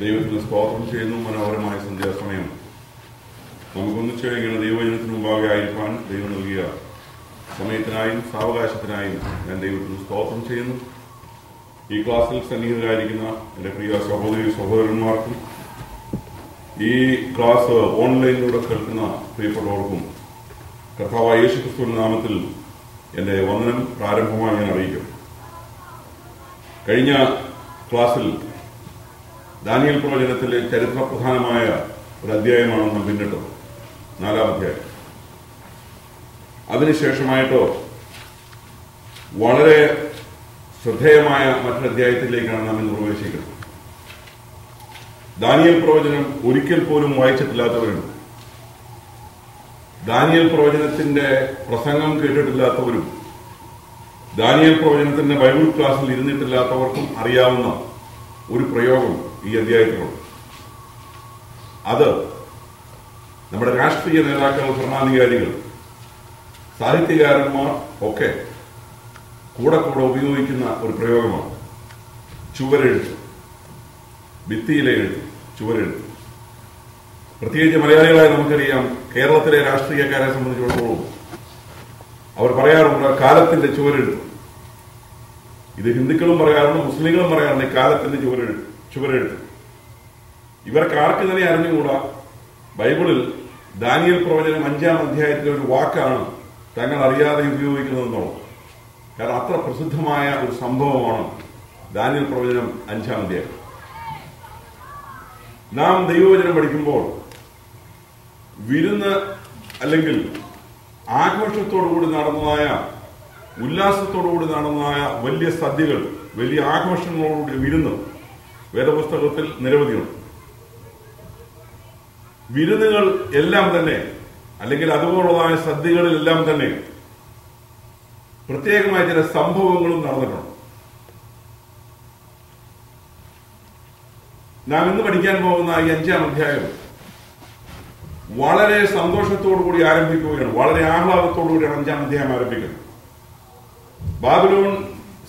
ദൈവത്തിന് സ്തോത്രം ചെയ്യുന്നു. മനോഹരമായ സന്ധ്യാസമയം നമുക്കൊന്നിച്ച് ഇങ്ങനെ ദൈവവചനത്തിന് മുമ്പാകെ ആയിരിക്കാൻ ദൈവം നൽകിയ സമയത്തിനായും സാവകാശത്തിനായും ഞാൻ ദൈവത്തിന് സ്തോത്രം ചെയ്യുന്നു. ഈ ക്ലാസ്സിൽ സന്നിഹിതരായിരിക്കുന്ന എൻ്റെ പ്രിയ സഹോദരി സഹോദരന്മാർക്കും ഈ ക്ലാസ് ഓൺലൈനിലൂടെ കേൾക്കുന്ന പ്രിയപ്പെട്ടവർക്കും കർത്താവായ യേശുക്രിസ്തുവിന്റെ നാമത്തിൽ എൻ്റെ വന്ദനം പ്രാരംഭമായി ഞാൻ അറിയിക്കും. കഴിഞ്ഞ ക്ലാസ്സിൽ ദാനിയേൽ പ്രവചനത്തിലെ ചരിത്രപ്രധാനമായ ഒരു അധ്യായമാണ് നാം പിന്നിട്ടത്, 4-ാം അധ്യായം. അതിനുശേഷമായിട്ടോ വളരെ ശ്രദ്ധേയമായ മറ്റൊരു അധ്യായത്തിലേക്കാണ് നാം ഇന്ന് പ്രവേശിക്കുന്നത്. ദാനിയേൽ പ്രവചനം ഒരിക്കൽ പോലും വായിച്ചിട്ടില്ലാത്തവരുണ്ട്. ദാനിയേൽ പ്രവചനത്തിന്റെ പ്രസംഗം കേട്ടിട്ടില്ലാത്തവരും ദാനിയേൽ പ്രവചനത്തിന്റെ ബൈബിൾ ക്ലാസ്സിൽ ഇരുന്നിട്ടില്ലാത്തവർക്കും അറിയാവുന്ന ഒരു പ്രയോഗം ഈ അധ്യായത്തിലുണ്ട്. അത് നമ്മുടെ രാഷ്ട്രീയ നേതാക്കൾ, ഭരണാധികാരികൾ, സാഹിത്യകാരന്മാർ ഒക്കെ കൂടെ ഉപയോഗിക്കുന്ന ഒരു പ്രയോഗമാണ് ചുവരെഴുത്ത്, ഭിത്തിയിലെ എഴുത്ത്, ചുവരെഴുത്ത്. പ്രത്യേകിച്ച് മലയാളികളായ നമുക്കറിയാം, കേരളത്തിലെ രാഷ്ട്രീയക്കാരെ സംബന്ധിച്ചിടത്തോളം അവർ പറയാറുണ്ട് കാലത്തിന്റെ ചുവരെഴുത്ത്. ഇത് ഹിന്ദുക്കളും പറയാറുണ്ട്, മുസ്ലിങ്ങളും പറയാറുണ്ട് കാലത്തിന്റെ ചുവരെഴുത്ത്. ഇവർക്ക് ആർക്ക് തന്നെ അറിഞ്ഞുകൂടാ ബൈബിളിൽ ദാനിയേൽ പ്രവചനം 5-ാം അധ്യായത്തിലെ ഒരു വാക്കാണ് തങ്ങൾ അറിയാതെ ഉപയോഗിക്കുന്നതെന്നുള്ളത്. കാരണം അത്ര പ്രസിദ്ധമായ ഒരു സംഭവമാണ് ദാനിയേൽ പ്രവചനം 5-ാം അധ്യായം. നാം ദൈവവചനം പഠിക്കുമ്പോൾ വിരുന്ന് അല്ലെങ്കിൽ ആഘോഷത്തോടുകൂടി നടന്നതായ, ഉല്ലാസത്തോടുകൂടി നടന്നതായ വലിയ സദ്യകൾ, വലിയ ആഘോഷങ്ങളോടുകൂടി വിരുന്ന് വേദപുസ്തകത്തിൽ നിരവധിയുണ്ട്. വിരുന്നുകൾ എല്ലാം തന്നെ, അല്ലെങ്കിൽ അതുപോലുള്ളതായ സദ്യകളിലെല്ലാം തന്നെ പ്രത്യേകമായ ചില സംഭവങ്ങളും നടന്നിട്ടുണ്ട്. നാം ഇന്ന് പഠിക്കാൻ പോകുന്ന ഈ 5-ാം അധ്യായം വളരെ സന്തോഷത്തോടുകൂടി ആരംഭിക്കുകയാണ്, വളരെ ആഹ്ലാദത്തോടുകൂടിയാണ് 5-ാം അധ്യായം ആരംഭിക്കുന്നത്. ബാബിലോൺ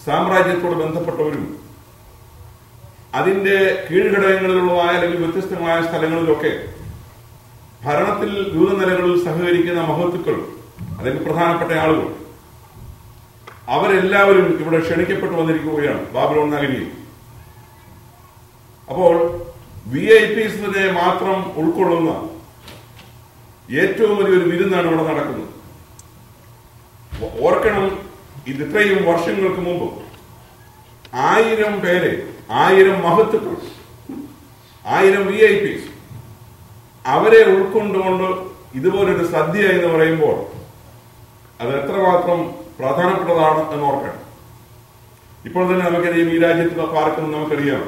സാമ്രാജ്യത്തോട് ബന്ധപ്പെട്ടവരും അതിന്റെ കീഴ്ഘടകങ്ങളിലുള്ളതായ അല്ലെങ്കിൽ വ്യത്യസ്തങ്ങളായ സ്ഥലങ്ങളിലൊക്കെ ഭരണത്തിൽ വിവിധ നിലകളിൽ സഹകരിക്കുന്ന മഹത്തുക്കൾ, അല്ലെങ്കിൽ പ്രധാനപ്പെട്ട ആളുകൾ, അവരെല്ലാവരും ഇവിടെ ക്ഷണിക്കപ്പെട്ടു വന്നിരിക്കുകയാണ് ബാബിലോൺ നഗരിയിൽ. അപ്പോൾ വിഐപിസിനെ മാത്രം ഉൾക്കൊള്ളുന്ന ഏറ്റവും വലിയൊരു വിരുന്നാണ് ഇവിടെ നടക്കുന്നത്. ഓർക്കണം, ഇത് ഇത്രയും വർഷങ്ങൾക്ക് മുമ്പ് 1000 പേരെ, 1000 മഹത്തുക്കൾ, 1000 വിഐപിസ്, അവരെ ഉൾക്കൊണ്ടുകൊണ്ട് ഇതുപോലൊരു സദ്യ എന്ന് പറയുമ്പോൾ അത് എത്രമാത്രം പ്രധാനപ്പെട്ടതാണ് എന്ന് ഓർക്കണം. ഇപ്പോൾ തന്നെ നമുക്കറിയാം, ഈ രാജ്യത്ത് പാർക്കുന്നത് നമുക്കറിയാം,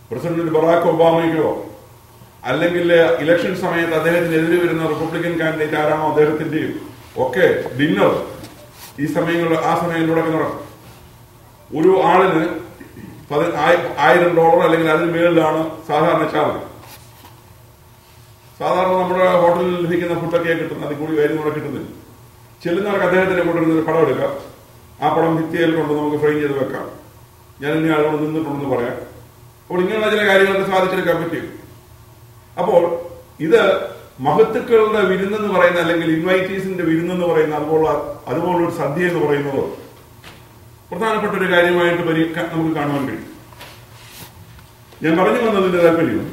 പ്രസിഡന്റ് ബറാക് ഒബാമയ്ക്കോ അല്ലെങ്കിൽ ഇലക്ഷൻ സമയത്ത് അദ്ദേഹത്തിനെതിരെ വരുന്ന റിപ്പബ്ലിക്കൻ കാൻഡിഡേറ്റ് ആരാണോ അദ്ദേഹത്തിന്റെയും ഒക്കെ ഡിന്നർ ഈ സമയങ്ങളിൽ, ആ സമയങ്ങളിലൂടെ നടക്കും. ഒരു ആളിന് $1000 അല്ലെങ്കിൽ അതിന് മേളിലാണ് സാധാരണ ചാർജ്. സാധാരണ നമ്മുടെ ഹോട്ടലിൽ ലഭിക്കുന്ന ഫുഡൊക്കെ കിട്ടുന്നത്, അതിൽ കൂടി കാര്യം കൂടെ കിട്ടുന്നില്ല. ചെല്ലുന്നവർക്ക് അദ്ദേഹത്തിന്റെ കൂടെ ഒരു പടം എടുക്കാം, ആ പടം ഭിത്തിയിൽ കൊണ്ട് നമുക്ക് ഫ്രെയിം ചെയ്ത് വെക്കാം, ഞാൻ ഇനി ആളോട് നിന്നിട്ടുണ്ടെന്ന് പറയാം. അപ്പോൾ ഇങ്ങനെയുള്ള ചില കാര്യങ്ങളൊക്കെ സാധിച്ചെടുക്കാൻ പറ്റും. അപ്പോൾ ഇത് മഹത്തുക്കളുടെ വിരുന്നെന്ന് പറയുന്ന, അല്ലെങ്കിൽ ഇൻവൈറ്റീസിന്റെ വിരുന്നെന്ന് പറയുന്ന, അതുപോലൊരു സദ്യ എന്ന് പറയുന്നത് പ്രധാനപ്പെട്ട ഒരു കാര്യമായിട്ട് നമുക്ക് കാണുവാൻ കഴിയും. ഞാൻ പറഞ്ഞു വന്നതിന്റെ താല്പര്യം,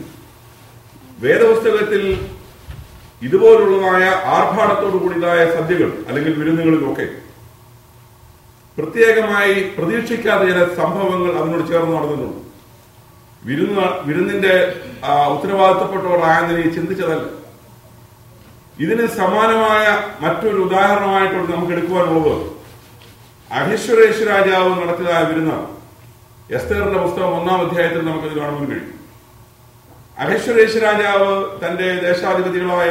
വേദപുസ്തകത്തിൽ ഇതുപോലുള്ളതായ ആർഭാടത്തോടു കൂടിയതായ സദ്യകൾ അല്ലെങ്കിൽ വിരുന്നുകളിലൊക്കെ പ്രത്യേകമായി പ്രതീക്ഷിക്കാത്ത ചില സംഭവങ്ങൾ അതിനോട് ചേർന്ന് നടന്നിട്ടുണ്ട്. വിരുന്നിന്റെ ഉത്തരവാദിത്തപ്പെട്ടവർ ആയെന്ന് ചിന്തിച്ചതല്ല. ഇതിന് സമാനമായ മറ്റൊരു ഉദാഹരണമായിട്ട് നമുക്ക് എടുക്കുവാനുള്ളത് അഹശ്വേരോശ് രാജാവ് നടത്തിയതായ വിരുന്നാണ്. എസ്തേറിന്റെ പുസ്തകം 1-ാം അധ്യായത്തിൽ നമുക്കത് കാണുവാൻ കഴിയും. അഹശ്വേരോശ് രാജാവ് തന്റെ ദേശാധിപതികളായ,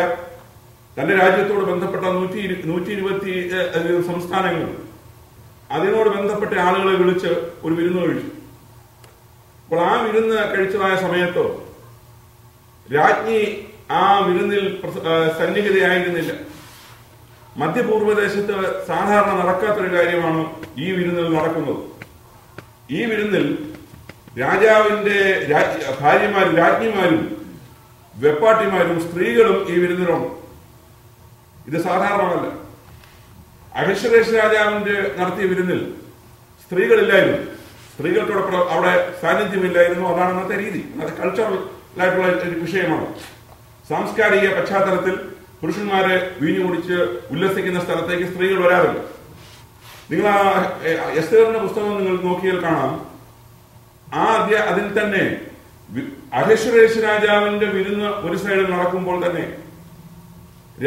തന്റെ രാജ്യത്തോട് ബന്ധപ്പെട്ട 120 സംസ്ഥാനങ്ങൾ, അതിനോട് ബന്ധപ്പെട്ട ആളുകളെ വിളിച്ച് ഒരു വിരുന്ന് കഴിച്ചു. അപ്പോൾ ആ വിരുന്ന് കഴിച്ചതായ സമയത്ത് രാജ്ഞി ആ വിരുന്നിൽ സന്നിഹിതയായിരുന്നില്ല. മധ്യപൂർവ്വദേശത്ത് സാധാരണ നടക്കാത്തൊരു കാര്യമാണ് ഈ വിരുന്നിൽ നടക്കുന്നത്. ഈ വിരുന്നിൽ രാജാവിന്റെ ഭാര്യമാരും രാജ്ഞിമാരും വെപ്പാട്ടിമാരും സ്ത്രീകളും ഈ വിരുന്നിലുണ്ട്. ഇത് സാധാരണമല്ല. അഹശ്വേരോശ് രാജാവിന്റെ നടത്തിയ വിരുന്നിൽ സ്ത്രീകളില്ലായിരുന്നു. സ്ത്രീകൾക്കോടൊപ്പം അവിടെ സാന്നിധ്യമില്ലായിരുന്നു. അതാണ് അന്നത്തെ രീതി. അത് കൾച്ചറൽ ആയിട്ടുള്ള ഒരു വിഷയമാണ്. സാംസ്കാരിക പശ്ചാത്തലത്തിൽ പുരുഷന്മാരെ വീഞ്ഞു കുടിച്ച് ഉല്ലസിക്കുന്ന സ്ഥലത്തേക്ക് സ്ത്രീകൾ വരാറില്ല. നിങ്ങൾ ആ എസ്തേറിന്റെ പുസ്തകം നിങ്ങൾ നോക്കിയാൽ കാണാം. അതിൽ തന്നെ അഹശ്വേരോശ് രാജാവിന്റെ വിരുന്ന് ഒരു സൈഡിൽ നടക്കുമ്പോൾ തന്നെ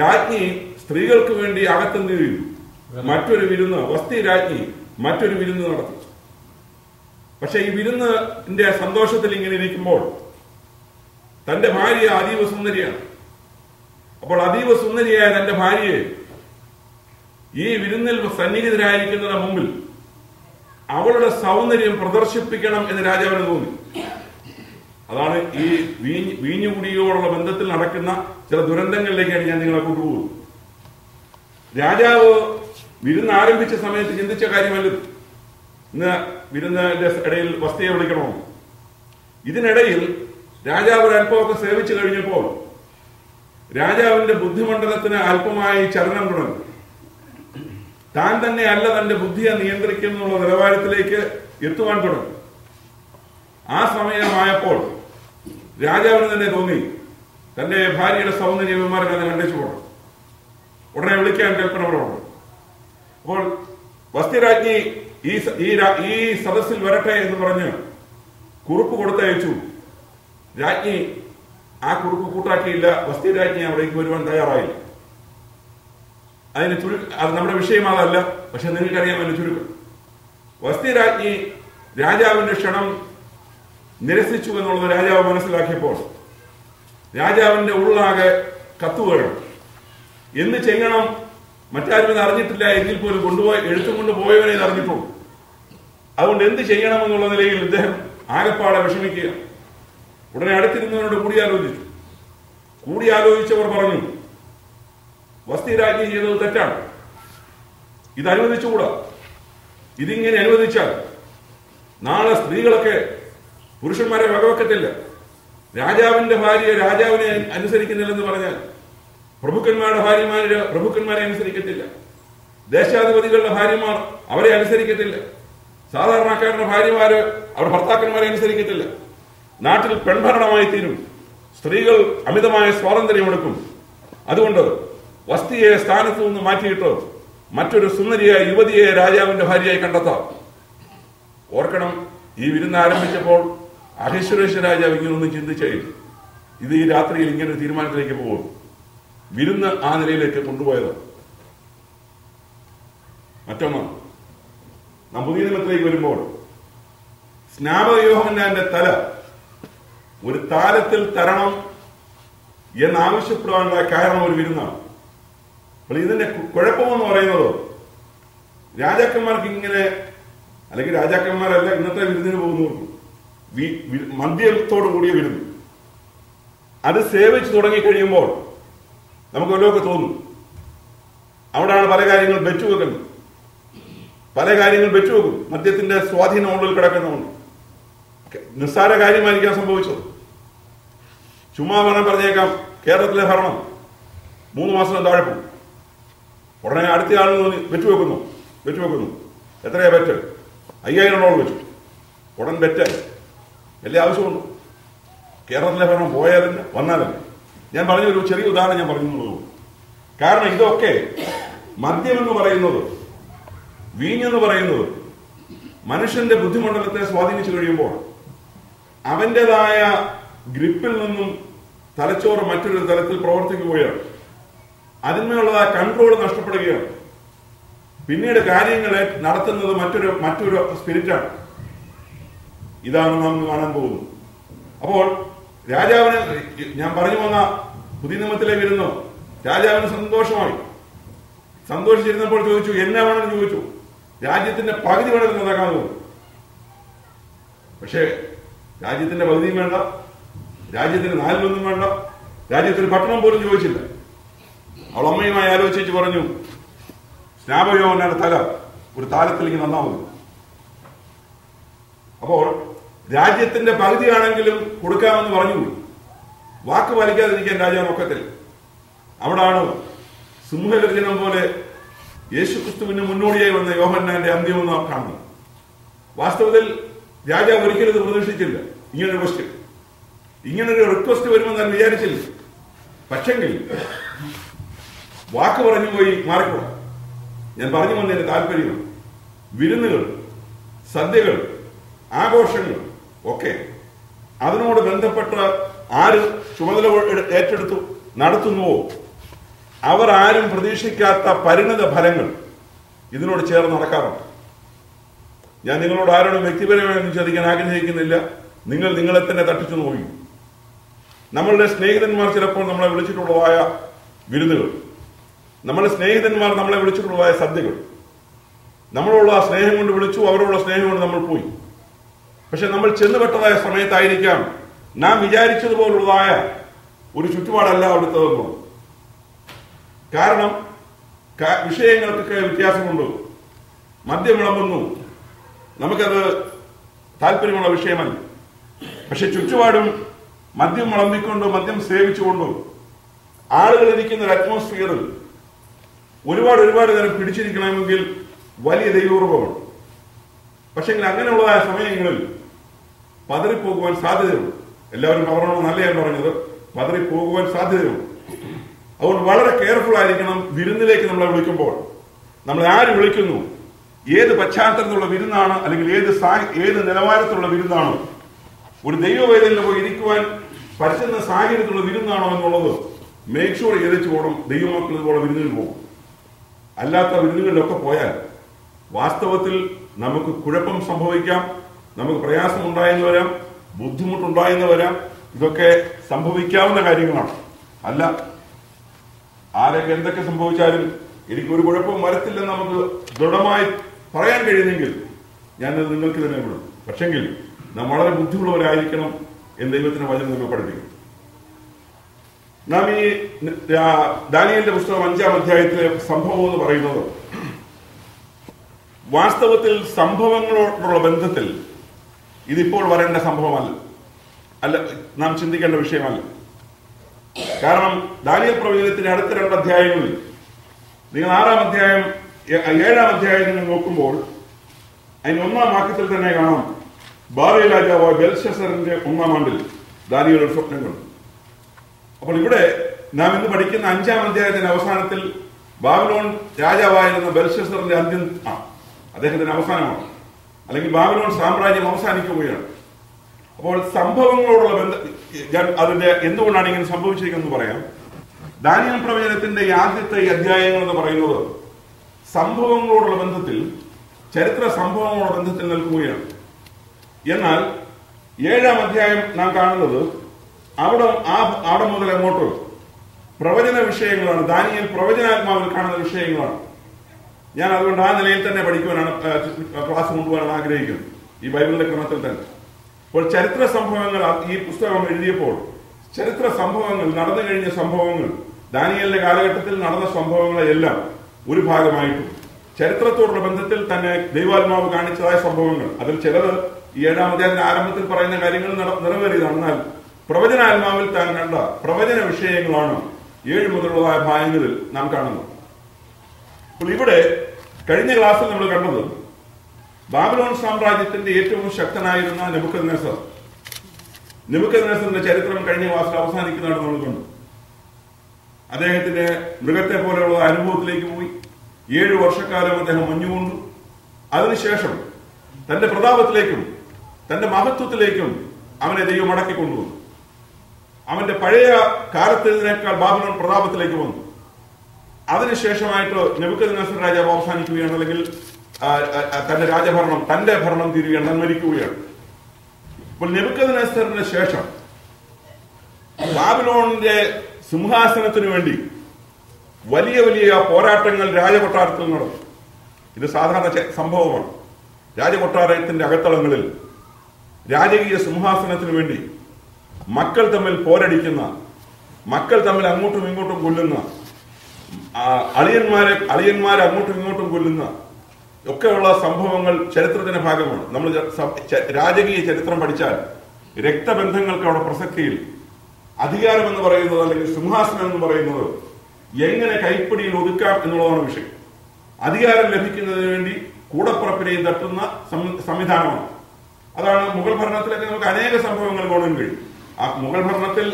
രാജ്ഞി സ്ത്രീകൾക്ക് വേണ്ടി അകത്തെന്ത് ചെയ്തു? മറ്റൊരു വിരുന്ന്, വസ്തി രാജ്ഞി മറ്റൊരു വിരുന്ന് നടത്തി. പക്ഷെ ഈ വിരുന്നിന്റെ സന്തോഷത്തിൽ ഇങ്ങനെ ഇരിക്കുമ്പോൾ തന്റെ ഭാര്യ അതീവ സുന്ദരിയാണ്. അപ്പോൾ അതീവ സുന്ദരിയായ തന്റെ ഭാര്യയെ ഈ വിരുന്നിൽ സന്നിഹിതരായിരിക്കുന്നതിന് മുമ്പിൽ അവളുടെ സൗന്ദര്യം പ്രദർശിപ്പിക്കണം എന്ന് രാജാവിന് തോന്നി. അതാണ് ഈ വീഞ്ഞുകുടിയോടുള്ള ബന്ധത്തിൽ നടക്കുന്ന ചില ദുരന്തങ്ങളിലേക്കാണ് ഞാൻ നിങ്ങളെ കൊണ്ടുപോകുന്നത്. രാജാവ് വിരുന്ന് ആരംഭിച്ച സമയത്ത് ചിന്തിച്ച കാര്യമല്ല ഇന്ന് വിരുന്നിന്റെ ഇടയിൽ വസ്തിയെ വിളിക്കണോ. ഇതിനിടയിൽ രാജാവ് ഒരു അല്പമൊക്കെ സേവിച്ചു കഴിഞ്ഞപ്പോൾ രാജാവിന്റെ ബുദ്ധിമണ്ഡലത്തിന് അല്പമായി ചലനം തുടങ്ങി. താൻ തന്നെ അല്ല തന്റെ ബുദ്ധിയെ നിയന്ത്രിക്കുന്നുള്ള നിലവാരത്തിലേക്ക് എത്തുവാൻ തുടങ്ങി. ആ സമയമായപ്പോൾ രാജാവിന് തന്നെ തോന്നി തന്റെ ഭാര്യയുടെ സൗന്ദര്യന്മാരെ അത് കണ്ടിച്ചു പോകണം. ഉടനെ വിളിക്കാൻ കൽപ്പന പറഞ്ഞു. അപ്പോൾ വസ്തിരാജ്ഞി ഈ സദസ്സിൽ വരട്ടെ എന്ന് പറഞ്ഞ് കുറിപ്പ് കൊടുത്തയച്ചു. രാജ്ഞി ആ കുറിപ്പ് കൂട്ടാക്കിയില്ല. വസ്തിരാജ്ഞി അവിടേക്ക് വരുവാൻ തയ്യാറായില്ല. അതിന് അത് നമ്മുടെ വിഷയം അതല്ല. പക്ഷെ നിങ്ങൾക്കറിയാം അതിന് ചുരുക്കം. വസ്തിരാജ്ഞി രാജാവിന്റെ ക്ഷണം നിരസിച്ചു എന്നുള്ളത് രാജാവ് മനസ്സിലാക്കിയപ്പോൾ രാജാവിന്റെ ഉള്ളാകെ കത്തുകയാണ്. എന്ത് ചെയ്യണം? മറ്റാരും ഇത് അറിഞ്ഞിട്ടില്ല എങ്കിൽ പോലും എഴുത്തും കൊണ്ട് പോയവനെ ഇത് അറിഞ്ഞിട്ടുള്ളൂ. അതുകൊണ്ട് എന്ത് ചെയ്യണമെന്നുള്ള നിലയിൽ ഇദ്ദേഹം ആകെപ്പാടെ വിഷമിക്കുക. ഉടനെ അടുത്തിരുന്നവരോട് കൂടിയാലോചിച്ചവർ പറഞ്ഞു, വസ്തിരാജ്ഞി ചെയ്തത് തെറ്റാണ്. ഇത് അനുവദിച്ചുകൂടാ. ഇതിങ്ങനെ അനുവദിച്ചാൽ നാളെ സ്ത്രീകളൊക്കെ പുരുഷന്മാരെ വകവെക്കത്തില്ല. രാജാവിന്റെ ഭാര്യ രാജാവിനെ അനുസരിക്കുന്നില്ലെന്ന് പറഞ്ഞാൽ പ്രഭുക്കന്മാരുടെ ഭാര്യമാര് പ്രഭുക്കന്മാരെ അനുസരിക്കത്തില്ല. ദേശാധിപതികളുടെ ഭാര്യമാർ അവരെ അനുസരിക്കത്തില്ല. സാധാരണക്കാരുടെ ഭാര്യമാര് അവർ ഭർത്താക്കന്മാരെ അനുസരിക്കത്തില്ല. നാട്ടിൽ പെൺഭരണമായി തീരും. സ്ത്രീകൾ അമിതമായ സ്വാതന്ത്ര്യമെടുക്കും. അതുകൊണ്ട് വസ്തിയെ സ്ഥാനത്ത് നിന്ന് മാറ്റിയിട്ട് മറ്റൊരു സുന്ദരിയായ യുവതിയെ രാജാവിന്റെ ഭാര്യയായി കണ്ടെത്താം. ഓർക്കണം, ഈ വിരുന്ന് ആരംഭിച്ചപ്പോൾ അഹശ്വേരോശ് രാജാവ് ഇങ്ങനൊന്നും ചിന്തിച്ചില്ല. ഇത് ഈ രാത്രിയിൽ ഇങ്ങനെ ഒരു തീരുമാനത്തിലേക്ക് പോകും. വിരുന്ന് ആ നിലയിലേക്ക് കൊണ്ടുപോയത്. മറ്റൊന്ന്, നാം പുതിയ നിയമത്തിലേക്ക് വരുമ്പോൾ സ്നാപക യോഹന്നാന്റെ തല ഒരു താലത്തിൽ തരണം എന്നാവശ്യപ്പെടാനുള്ള കാരണം ഒരു വിരുന്നാണ്. അപ്പോൾ ഇതിന്റെ കുഴപ്പമെന്ന് പറയുന്നത് രാജാക്കന്മാർക്ക് ഇങ്ങനെ, അല്ലെങ്കിൽ രാജാക്കന്മാരല്ല ഇന്നത്തെ വിരുന്നിന് പോകുന്നവർക്ക് മദ്യത്തോടു കൂടിയ വിരുന്ന് അത് സേവിച്ചു തുടങ്ങിക്കഴിയുമ്പോൾ നമുക്ക് വല്ലതൊക്കെ തോന്നും. അവിടെയാണ് പല കാര്യങ്ങൾ വെച്ചുവെക്കുന്നത്. പല കാര്യങ്ങൾ വെച്ചുവെക്കും. മദ്യത്തിന്റെ സ്വാധീനം ഉള്ളിൽ കിടക്കുന്നുണ്ട്. നിസ്സാര കാര്യമായിരിക്കാം സംഭവിച്ചത്. ചുമ്മാ പറഞ്ഞേക്കാം, കേരളത്തിലെ ഭരണം 3 മാസം താഴെ പോകും. ഉടനെ അടുത്ത ആളിൽ വെച്ചുവെക്കുന്നു. എത്രയാ ബെറ്റ്? 5000 വെച്ചു. ഉടൻ ബെറ്റായി. വലിയ ആവശ്യമുണ്ട്. കേരളത്തിലെ ഭരണം പോയാലല്ല വന്നാലല്ല. ഞാൻ പറഞ്ഞൊരു ചെറിയ ഉദാഹരണം ഞാൻ പറഞ്ഞുള്ളൂ. കാരണം ഇതൊക്കെ മദ്യമെന്ന് പറയുന്നത്, വീഞ്ഞെന്ന് പറയുന്നത് മനുഷ്യന്റെ ബുദ്ധിമണ്ഡലത്തെ സ്വാധീനിച്ചു കഴിയുമ്പോൾ അവന്റേതായ ഗ്രിപ്പിൽ നിന്നും തലച്ചോറ് മറ്റൊരു തലത്തിൽ പ്രവർത്തിക്കുകയാണ്. അതിന്മേലുള്ളതായ കൺട്രോൾ നഷ്ടപ്പെടുകയാണ്. പിന്നീട് കാര്യങ്ങളെ നടത്തുന്നത് മറ്റൊരു സ്പിരിറ്റാണ്. ഇതാണ് നാം കാണാൻ പോകുന്നത്. അപ്പോൾ രാജാവിന്, ഞാൻ പറഞ്ഞു വന്ന പുതിയ നിയമത്തിലെ വിരുന്ന് രാജാവിന് സന്തോഷിച്ചിരുന്നപ്പോൾ ചോദിച്ചു, എന്നാ വേണമെന്ന് ചോദിച്ചു. രാജ്യത്തിന്റെ പകുതി വേണമെന്ന് നടക്കാൻ പോകും. പക്ഷേ രാജ്യത്തിന്റെ പകുതിയും വേണ്ട, രാജ്യത്തിന് 4/1 വേണ്ട, രാജ്യത്തിന് പട്ടണം പോലും ചോദിച്ചില്ല. അവൾ അമ്മയുമായി ആലോചിച്ച് പറഞ്ഞു, സ്നാപയോഹന്നാന്റെ തല ഒരു താലത്തിലേക്ക് നന്നാ മതി. അപ്പോൾ രാജ്യത്തിന്റെ പകുതിയാണെങ്കിലും കൊടുക്കാമെന്ന് പറഞ്ഞുപോയി. വാക്ക് പാലിക്കാതിരിക്കാൻ രാജാവ് ഒക്കത്തിൽ. അവിടാണ് സിംഹഗർജനം പോലെ യേശുക്രിസ്തുവിന് മുന്നോടിയായി വന്ന യോഹന്നാന്റെ അന്ത്യമെന്ന് നാം കാണുന്നത്. വാസ്തവത്തിൽ രാജാവ് ഒരിക്കലും ഇത് പ്രതീക്ഷിച്ചില്ല. ഇങ്ങനൊരു റിക്വസ്റ്റ് വരുമെന്ന് ഞാൻ വിചാരിച്ചില്ല. പക്ഷെങ്കിൽ വാക്ക് പറഞ്ഞു പോയി മാറിക്കൂടാ. ഞാൻ പറഞ്ഞു വന്നതിന്റെ താല്പര്യം, വിരുന്നുകൾ, സദ്യകൾ, ആഘോഷങ്ങൾ ഒക്കെ അതിനോട് ബന്ധപ്പെട്ട് ആര് ചുമതല ഏറ്റെടുത്തു നടത്തുന്നുവോ അവർ ആരും പ്രതീക്ഷിക്കാത്ത പരിണിത ഫലങ്ങൾ ഇതിനോട് ചേർന്ന് നടക്കാറുണ്ട്. ഞാൻ നിങ്ങളോട് ആരോടും വ്യക്തിപരമായി ചോദിക്കാൻ ആഗ്രഹിക്കുന്നില്ല. നിങ്ങൾ നിങ്ങളെ തന്നെ തട്ടിച്ചു നോക്കി. നമ്മളുടെ സ്നേഹിതന്മാർ ചിലപ്പോൾ നമ്മളെ വിളിച്ചിട്ടുള്ളതായ വിരുന്നുകൾ, നമ്മുടെ സ്നേഹിതന്മാർ നമ്മളെ വിളിച്ചിട്ടുള്ളതായ സദ്യകൾ, നമ്മളോടുള്ള ആ സ്നേഹം കൊണ്ട് വിളിച്ചു, അവരോടുള്ള സ്നേഹം കൊണ്ട് നമ്മൾ പോയി. പക്ഷെ നമ്മൾ ചെന്നുപെട്ടതായ സമയത്തായിരിക്കാം നാം വിചാരിച്ചതുപോലുള്ളതായ ഒരു ചുറ്റുപാടല്ല അവിടുത്തെ. കാരണം വിഷയങ്ങൾക്കൊക്കെ വ്യത്യാസമുണ്ട്. മദ്യം വിളമ്പുന്നു, നമുക്കത് താല്പര്യമുള്ള വിഷയമല്ല. പക്ഷെ ചുറ്റുപാടും മദ്യം വിളമ്പിക്കൊണ്ടോ മദ്യം സേവിച്ചുകൊണ്ടോ ആളുകൾ ഇരിക്കുന്ന ഒരു അറ്റ്മോസ്ഫിയറിൽ ഒരുപാട് നേരം പിടിച്ചിരിക്കണമെങ്കിൽ വലിയ ദൈവകൃപമാണ്. പക്ഷെങ്കിൽ അങ്ങനെയുള്ളതായ സമയങ്ങളിൽ പതറിപ്പോകുവാൻ സാധ്യതയുണ്ട്. എല്ലാവരും പതറണമെന്നല്ല ഞാൻ പറഞ്ഞത്, പതറിപ്പോകുവാൻ സാധ്യതയുണ്ട്. അതുകൊണ്ട് വളരെ കെയർഫുൾ ആയിരിക്കണം. വിരുന്നിലേക്ക് നമ്മളെ വിളിക്കുമ്പോൾ നമ്മളെ ആര് വിളിക്കുന്നു, ഏത് പശ്ചാത്തലത്തിലുള്ള വിരുന്നാണ്, അല്ലെങ്കിൽ ഏത് നിലവാരത്തിലുള്ള വിരുന്നാണ്, ഒരു ദൈവവേദനയിൽ പോയി ഇരിക്കുവാൻ പറ്റുന്ന സാഹചര്യത്തിലുള്ള വിരുന്നാണോ എന്നുള്ളത് മേക്ക് ഷുവർ ചെയ്തിട്ട് പോകണം. ദൈവമക്കൾ ഇതുപോലെ വിരുന്നിൽ പോകും. അല്ലാത്ത വിരുന്നുകളിലൊക്കെ പോയാൽ വാസ്തവത്തിൽ നമുക്ക് കുഴപ്പം സംഭവിക്കാം, നമുക്ക് പ്രയാസം ഉണ്ടായെന്ന് വരാം, ബുദ്ധിമുട്ടുണ്ടായെന്ന് വരാം. ഇതൊക്കെ സംഭവിക്കാവുന്ന കാര്യങ്ങളാണ്. അല്ല, ആരൊക്കെ എന്തൊക്കെ സംഭവിച്ചാലും എനിക്കൊരു കുഴപ്പവും വരത്തില്ലെന്ന് നമുക്ക് ദൃഢമായി പറയാൻ കഴിയുന്നെങ്കിൽ ഞാനത് നിങ്ങൾക്ക് തന്നെ വിടും. പക്ഷെങ്കിൽ നാം വളരെ ബുദ്ധിമുള്ളവരായിരിക്കണം എന്ന് ദൈവത്തിന്റെ വചനം നമ്മൾ പഠിപ്പിക്കും. നാം ഈ ദാനിയേലിന്റെ പുസ്തകം 5-ാം അധ്യായത്തിലെ സംഭവം എന്ന് പറയുന്നത് വാസ്തവത്തിൽ സംഭവങ്ങളോടുള്ള ബന്ധത്തിൽ ഇതിപ്പോൾ വരേണ്ട സംഭവമല്ല, നാം ചിന്തിക്കേണ്ട വിഷയമല്ല. കാരണം ദാനിയേൽ പ്രവചനത്തിന്റെ അടുത്ത 2 അധ്യായങ്ങളിൽ നിങ്ങൾ 6-ാം അധ്യായം 7-ാം അധ്യായം നിങ്ങൾ നോക്കുമ്പോൾ അതിന് 1-ാം വാക്യത്തിൽ തന്നെ കാണാം, ബാബേൽ രാജാവായ ബെൽഷസ്സറിന്റെ 1-ാം ആണ്ടിൽ ദാനിയേൽ ഒരു സ്വപ്നം കണ്ടു. അപ്പോൾ ഇവിടെ നാം ഇന്ന് പഠിക്കുന്ന 5-ാം അധ്യായത്തിന്റെ അവസാനത്തിൽ ബാബിലോൺ രാജാവായിരുന്ന ബെൽഷസ്സറിന്റെ അന്ത്യം അദ്ദേഹത്തിന്റെ അവസാനമാണ്, അല്ലെങ്കിൽ ബാബിലോൺ സാമ്രാജ്യം അവസാനിക്കുകയാണ്. അപ്പോൾ സംഭവങ്ങളോടുള്ള അതിന്റെ എന്തുകൊണ്ടാണ് ഇങ്ങനെ സംഭവിച്ചിരിക്കുന്നത് പറയാം. ദാനിയേൽ പ്രവചനത്തിന്റെ ആദ്യത്തെ അധ്യായങ്ങൾ എന്ന് പറയുന്നത് സംഭവങ്ങളോടുള്ള ബന്ധത്തിൽ, ചരിത്ര സംഭവങ്ങളോടുള്ള ബന്ധത്തിൽ നിൽക്കുകയാണ്. എന്നാൽ 7-ാം അധ്യായം നാം കാണുന്നത് അവിടെ മുതൽ അങ്ങോട്ട് പ്രവചന വിഷയങ്ങളാണ്. ദാനിയേൽ പ്രവചനാത്മാവിൽ കാണുന്ന വിഷയങ്ങളാണ്. ഞാൻ അതുകൊണ്ട് ആ നിലയിൽ തന്നെ പഠിക്കുവാനാണ് ക്ലാസ് കൊണ്ടുപോകാൻ ആഗ്രഹിക്കുന്നത്, ഈ ബൈബിളിന്റെ ക്രമത്തിൽ തന്നെ. അപ്പോൾ ചരിത്ര സംഭവങ്ങൾ ഈ പുസ്തകം എഴുതിയപ്പോൾ ചരിത്ര സംഭവങ്ങൾ, നടന്നു കഴിഞ്ഞ സംഭവങ്ങൾ, ദാനിയേലിന്റെ കാലഘട്ടത്തിൽ നടന്ന സംഭവങ്ങളെല്ലാം ഒരു ഭാഗമായിട്ടും ചരിത്രത്തോടുള്ള ബന്ധത്തിൽ തന്നെ ദൈവാത്മാവ് കാണിച്ചതായ സംഭവങ്ങൾ, അതിൽ ചിലത് ഈ 7-ാം അധ്യായത്തിന്റെ ആരംഭത്തിൽ പറയുന്ന കാര്യങ്ങൾ നിറവേറിയതാണ്. എന്നാൽ പ്രവചനാത്മാവിൽ താൻ കണ്ട പ്രവചന വിഷയങ്ങളാണ് 7 മുതലുള്ളതായ ഭാഗങ്ങളിൽ നാം കാണുന്നത്. അപ്പോൾ ഇവിടെ കഴിഞ്ഞ ക്ലാസ്സിൽ നമ്മൾ കണ്ടത് ബാബിലോൺ സാമ്രാജ്യത്തിന്റെ ഏറ്റവും ശക്തനായിരുന്ന നെബൂഖദ്നേസറിന്റെ ചരിത്രം കഴിഞ്ഞ ക്ലാസ്സിൽ അവസാനിക്കുന്നതാണ് നമ്മൾ കണ്ടു. അദ്ദേഹത്തിന്റെ മൃഗത്തെ പോലെയുള്ള അനുഭവത്തിലേക്ക് പോയി 7 വർഷക്കാലം അദ്ദേഹം മഞ്ഞുകൊണ്ടു. അതിനുശേഷം തന്റെ പ്രതാപത്തിലേക്കും തന്റെ മഹത്വത്തിലേക്കും അവനെ ദൈവം മടക്കിക്കൊണ്ടുവന്നു. അവന്റെ പഴയ കാലത്തേതിനേക്കാൾ ബാബിലോൺ പ്രതാപത്തിലേക്ക് വന്നു. അതിനുശേഷമായിട്ട് നെബൂഖദ്നേസർ രാജാവ് അവസാനിക്കുകയാണ്, അല്ലെങ്കിൽ തന്റെ ഭരണം തീരുകയാണ്, താൻ മരിക്കുകയാണ്. അപ്പോൾ നെബൂഖദ്നേസറിന് ശേഷം ബാബിലോണിന്റെ സിംഹാസനത്തിനു വേണ്ടി വലിയ പോരാട്ടങ്ങൾ രാജകൊട്ടാരത്തിൽ നടന്നു. ഇത് സാധാരണ സംഭവമാണ്. രാജകൊട്ടാരത്തിന്റെ അകത്തളങ്ങളിൽ രാജകീയ സിംഹാസനത്തിനു വേണ്ടി മക്കൾ തമ്മിൽ പോരടിക്കുന്ന, മക്കൾ തമ്മിൽ അങ്ങോട്ടും ഇങ്ങോട്ടും കൊല്ലുന്ന, അളിയന്മാരെ അങ്ങോട്ടും ഇങ്ങോട്ടും കൊല്ലുന്ന ഒക്കെയുള്ള സംഭവങ്ങൾ ചരിത്രത്തിന്റെ ഭാഗമാണ്. നമ്മൾ രാജകീയ ചരിത്രം പഠിച്ചാൽ രക്തബന്ധങ്ങൾക്ക് അവിടെ പ്രസക്തിയില്ല. അധികാരം എന്ന് പറയുന്നത് അല്ലെങ്കിൽ സിംഹാസനം എന്ന് പറയുന്നത് എങ്ങനെ കൈപ്പിടിയിൽ ഒതുക്കാം എന്നുള്ളതാണ് വിഷയം. അധികാരം ലഭിക്കുന്നതിന് വേണ്ടി കൂടപ്പുറപ്പിനെയും തട്ടുന്ന സംവിധാനമാണ്. അതാണ് മുഗൾ ഭരണത്തിലൊക്കെ നമുക്ക് അനേക സംഭവങ്ങൾ കാണാൻ കഴിയും. ആ മുഗൾ ഭരണത്തിൽ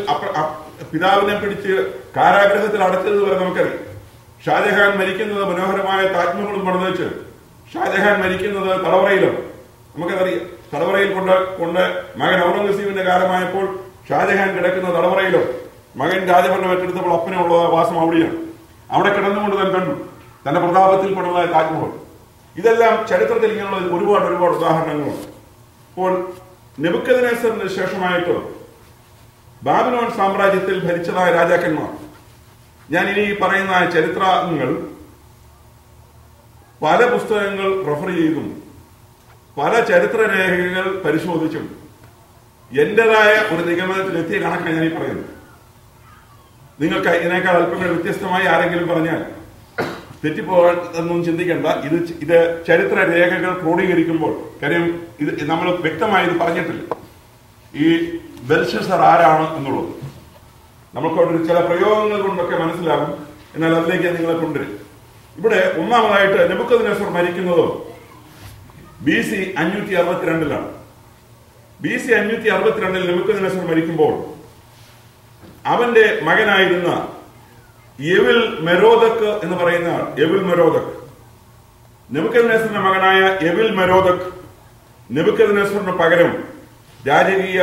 പിതാവിനെ പിടിച്ച് കാരാഗ്രഹത്തിൽ അടച്ചത് വരെ നമുക്കറിയാം. ഷാജഹാൻ മരിക്കുന്നത് മനോഹരമായ താജ്മഹലും പണിതുവെച്ച് ഷാജഹാൻ മരിക്കുന്നത് തടവറയിലും നമുക്കതറിയാം. തടവറയിൽ കൊണ്ട് മകൻ ഔറംഗസീബിന്റെ കാലമായപ്പോൾ ഷാജഹാൻ കിടക്കുന്ന തടവറയിലും മകൻ രാജഭരണം ഏറ്റെടുത്തപ്പോൾ അപ്പനുള്ള വാസം അവിടെയാണ്. അവിടെ കിടന്നുകൊണ്ട് താൻ കണ്ടു തന്റെ പ്രതാപത്തിൽ പണിതായ താജ്മഹൽ. ഇതെല്ലാം ചരിത്രത്തിൽ ഇങ്ങനെയുള്ള ഒരുപാട് ഉദാഹരണങ്ങളുണ്ട്. അപ്പോൾ നെബൂഖദ്നേസറിന് ശേഷമായിട്ട് ബാബിലോൺ സാമ്രാജ്യത്തിൽ ഭരിച്ചതായ രാജാക്കന്മാർ, ഞാൻ ഇനി പറയുന്ന ചരിത്രങ്ങൾ പല പുസ്തകങ്ങൾ റെഫർ ചെയ്തും പല ചരിത്രരേഖകൾ പരിശോധിച്ചും എന്റേതായ ഒരു നിഗമനത്തിലെത്തിയ കണക്കാണ് ഞാൻ ഈ പറയുന്നത്. നിങ്ങൾക്ക് ഇതിനേക്കാൾ അല്പങ്ങൾ വ്യത്യസ്തമായി ആരെങ്കിലും പറഞ്ഞാൽ തെറ്റിപ്പോകാനൊന്നും ചിന്തിക്കേണ്ട. ഇത് ചരിത്ര രേഖകൾ ക്രോഡീകരിക്കുമ്പോൾ, കാര്യം ഇത് നമ്മൾ വ്യക്തമായി ഇത് പറഞ്ഞിട്ടില്ല ഈ ബെൽഷസർ ആരാണ് എന്നുള്ളത്. നമുക്കവിടെ ചില പ്രയോഗങ്ങൾ കൊണ്ടൊക്കെ മനസ്സിലാകും. എന്നാൽ അതിലേക്ക് നിങ്ങളെ കൊണ്ടുവരും. ഇവിടെ ഒന്നാമതായിട്ട് നെബൂഖദ്നേസർ മരിക്കുന്നത് BC 562 BC 562 നെബൂഖദ്നേസർ മരിക്കുമ്പോൾ അവന്റെ മകനായിരുന്ന എവിൽ മെരോദക് എന്ന് പറയുന്ന നെബൂഖദ്നേസറിന്റെ മകനായ എവിൽ മെരോദക് നെബൂഖദ്നേസറിന് പകരം രാജകീയ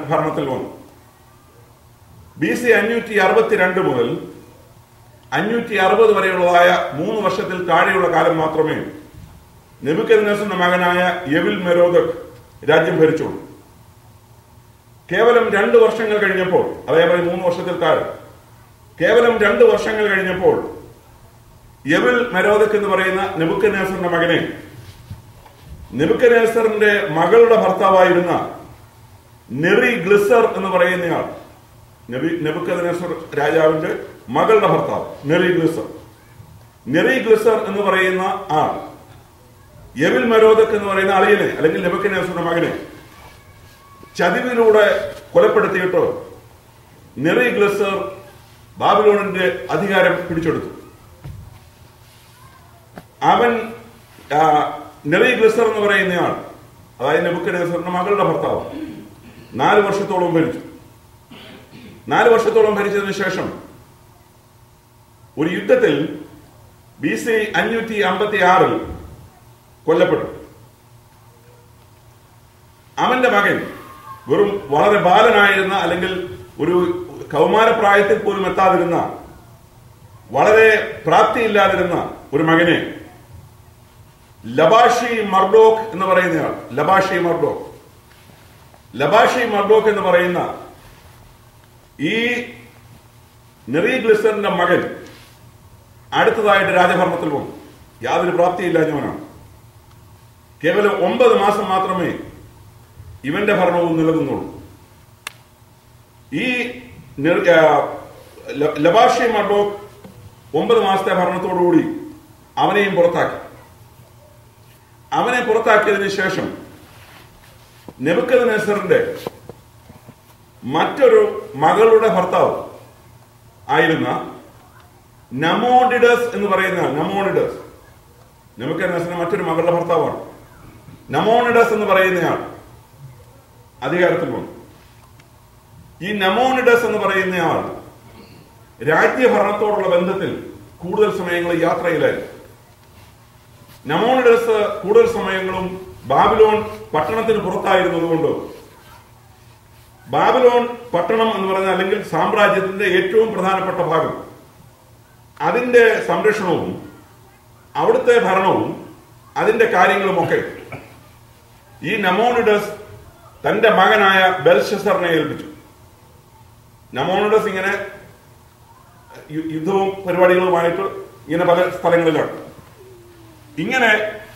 ഭരണത്തിൽ വന്നു. BC 562 മുതൽ 560 വരെയുള്ളതായ 3 വർഷത്തിൽ താഴെയുള്ള കാലം മാത്രമേ നെബൂഖദ്നേസറിന്റെ മകനായ എവിൽ മെരോദക് രാജ്യം ഭരിച്ചുള്ളൂ. കേവലം 2 വർഷങ്ങൾ കഴിഞ്ഞപ്പോൾ, അതേപോലെ 3 വർഷത്തിൽ താഴെ കേവലം 2 വർഷങ്ങൾ കഴിഞ്ഞപ്പോൾ എവിൽ മെരോദക് എന്ന് പറയുന്ന നെബൂഖദ്നേസറിന്റെ മകനെ നെബൂഖദ്നേസറിന്റെ മകളുടെ ഭർത്താവായിരുന്ന നെറിഗ്ലിസർ എന്ന് പറയുന്നയാൾ, നെബൂഖദ്നേസർ രാജാവിന്റെ മകളുടെ ഭർത്താവ് നെറിഗ്ലിസർ എന്ന് പറയുന്ന ആൾ എവിൽ മെരോദക് എന്ന് പറയുന്ന അളിയനെ അല്ലെങ്കിൽ നെബൂഖദ്നേസറിന്റെ മകനെ ചതിവിലൂടെ കൊലപ്പെടുത്തിയിട്ട് നെറിഗ്ലിസർ ബാബിലോണിന്റെ അധികാരം പിടിച്ചെടുത്തു. അവൻ നെറിഗ്ലിസർ എന്ന് പറയുന്നയാൾ, അതായത് നെബൂഖദ്നേസറിന്റെ മകളുടെ ഭർത്താവ്, 4 വർഷത്തോളം ഭരിച്ചു. 4 വർഷത്തോളം ഭരിച്ചതിന് ശേഷം ഒരു യുദ്ധത്തിൽ BC 556 കൊല്ലപ്പെട്ടു. അവന്റെ മകൻ വെറും വളരെ ബാലനായിരുന്ന, അല്ലെങ്കിൽ ഒരു കൗമാരപ്രായത്തിൽ പോലും എത്താതിരുന്ന, വളരെ പ്രാപ്തിയില്ലാതിരുന്ന ഒരു മകനെ ലബാഷി മർഡോക്ക് എന്ന് പറയുന്നയാൾ, ലബാഷി മർഡോക്ക് എന്ന് പറയുന്ന ഈ നെറിഗ്ലിസറിന്റെ മകൻ അടുത്തതായിട്ട് രാജഭരണത്തിൽ വന്നു. യാതൊരു പ്രാപ്തിയില്ലാഞ്ഞവനാണ്. കേവലം 9 മാസം മാത്രമേ ഇവന്റെ ഭരണവും നിലനിന്നുള്ളൂ. ഈ ലബാഷി മർഡോക്ക് 9 മാസത്തെ ഭരണത്തോടുകൂടി അവനെയും പുറത്താക്കി. അവനെ പുറത്താക്കിയതിനു ശേഷം നെബൂഖദ്നേസറിന്റെ മറ്റൊരു മകളുടെ ഭർത്താവ് ആയിരുന്ന നമോണിഡസ് എന്ന് പറയുന്ന നെബൂഖദ്നേസറിന്റെ മറ്റൊരു മകളുടെ ഭർത്താവാണ്. നമോണിഡസ് എന്ന് പറയുന്നയാൾ അധികാരത്തിൽ വന്നു. ഈ നമോണിഡസ് എന്ന് പറയുന്നയാൾ രാജ്യഭരണത്തോടുള്ള ബന്ധത്തിൽ കൂടുതൽ സമയങ്ങൾ യാത്രയിലായിരുന്നു. നമോണിഡസ് കൂടുതൽ സമയങ്ങളും ബാബിലോൺ പട്ടണത്തിന് പുറത്തായിരുന്നതുകൊണ്ട് ബാബിലോൺ പട്ടണം എന്ന് പറയുന്ന, അല്ലെങ്കിൽ സാമ്രാജ്യത്തിന്റെ ഏറ്റവും പ്രധാനപ്പെട്ട ഭാഗം, അതിന്റെ സംരക്ഷണവും അവിടുത്തെ ഭരണവും അതിന്റെ കാര്യങ്ങളുമൊക്കെ ഈ നമോണിഡസ് തന്റെ മകനായ ബെൽഷസറിനെ ഏൽപ്പിച്ചു. നമോണിഡസ് ഇങ്ങനെ യുദ്ധവും പരിപാടികളുമായിട്ട് ഇങ്ങനെ പല സ്ഥലങ്ങളിലാണ്. ഇങ്ങനെ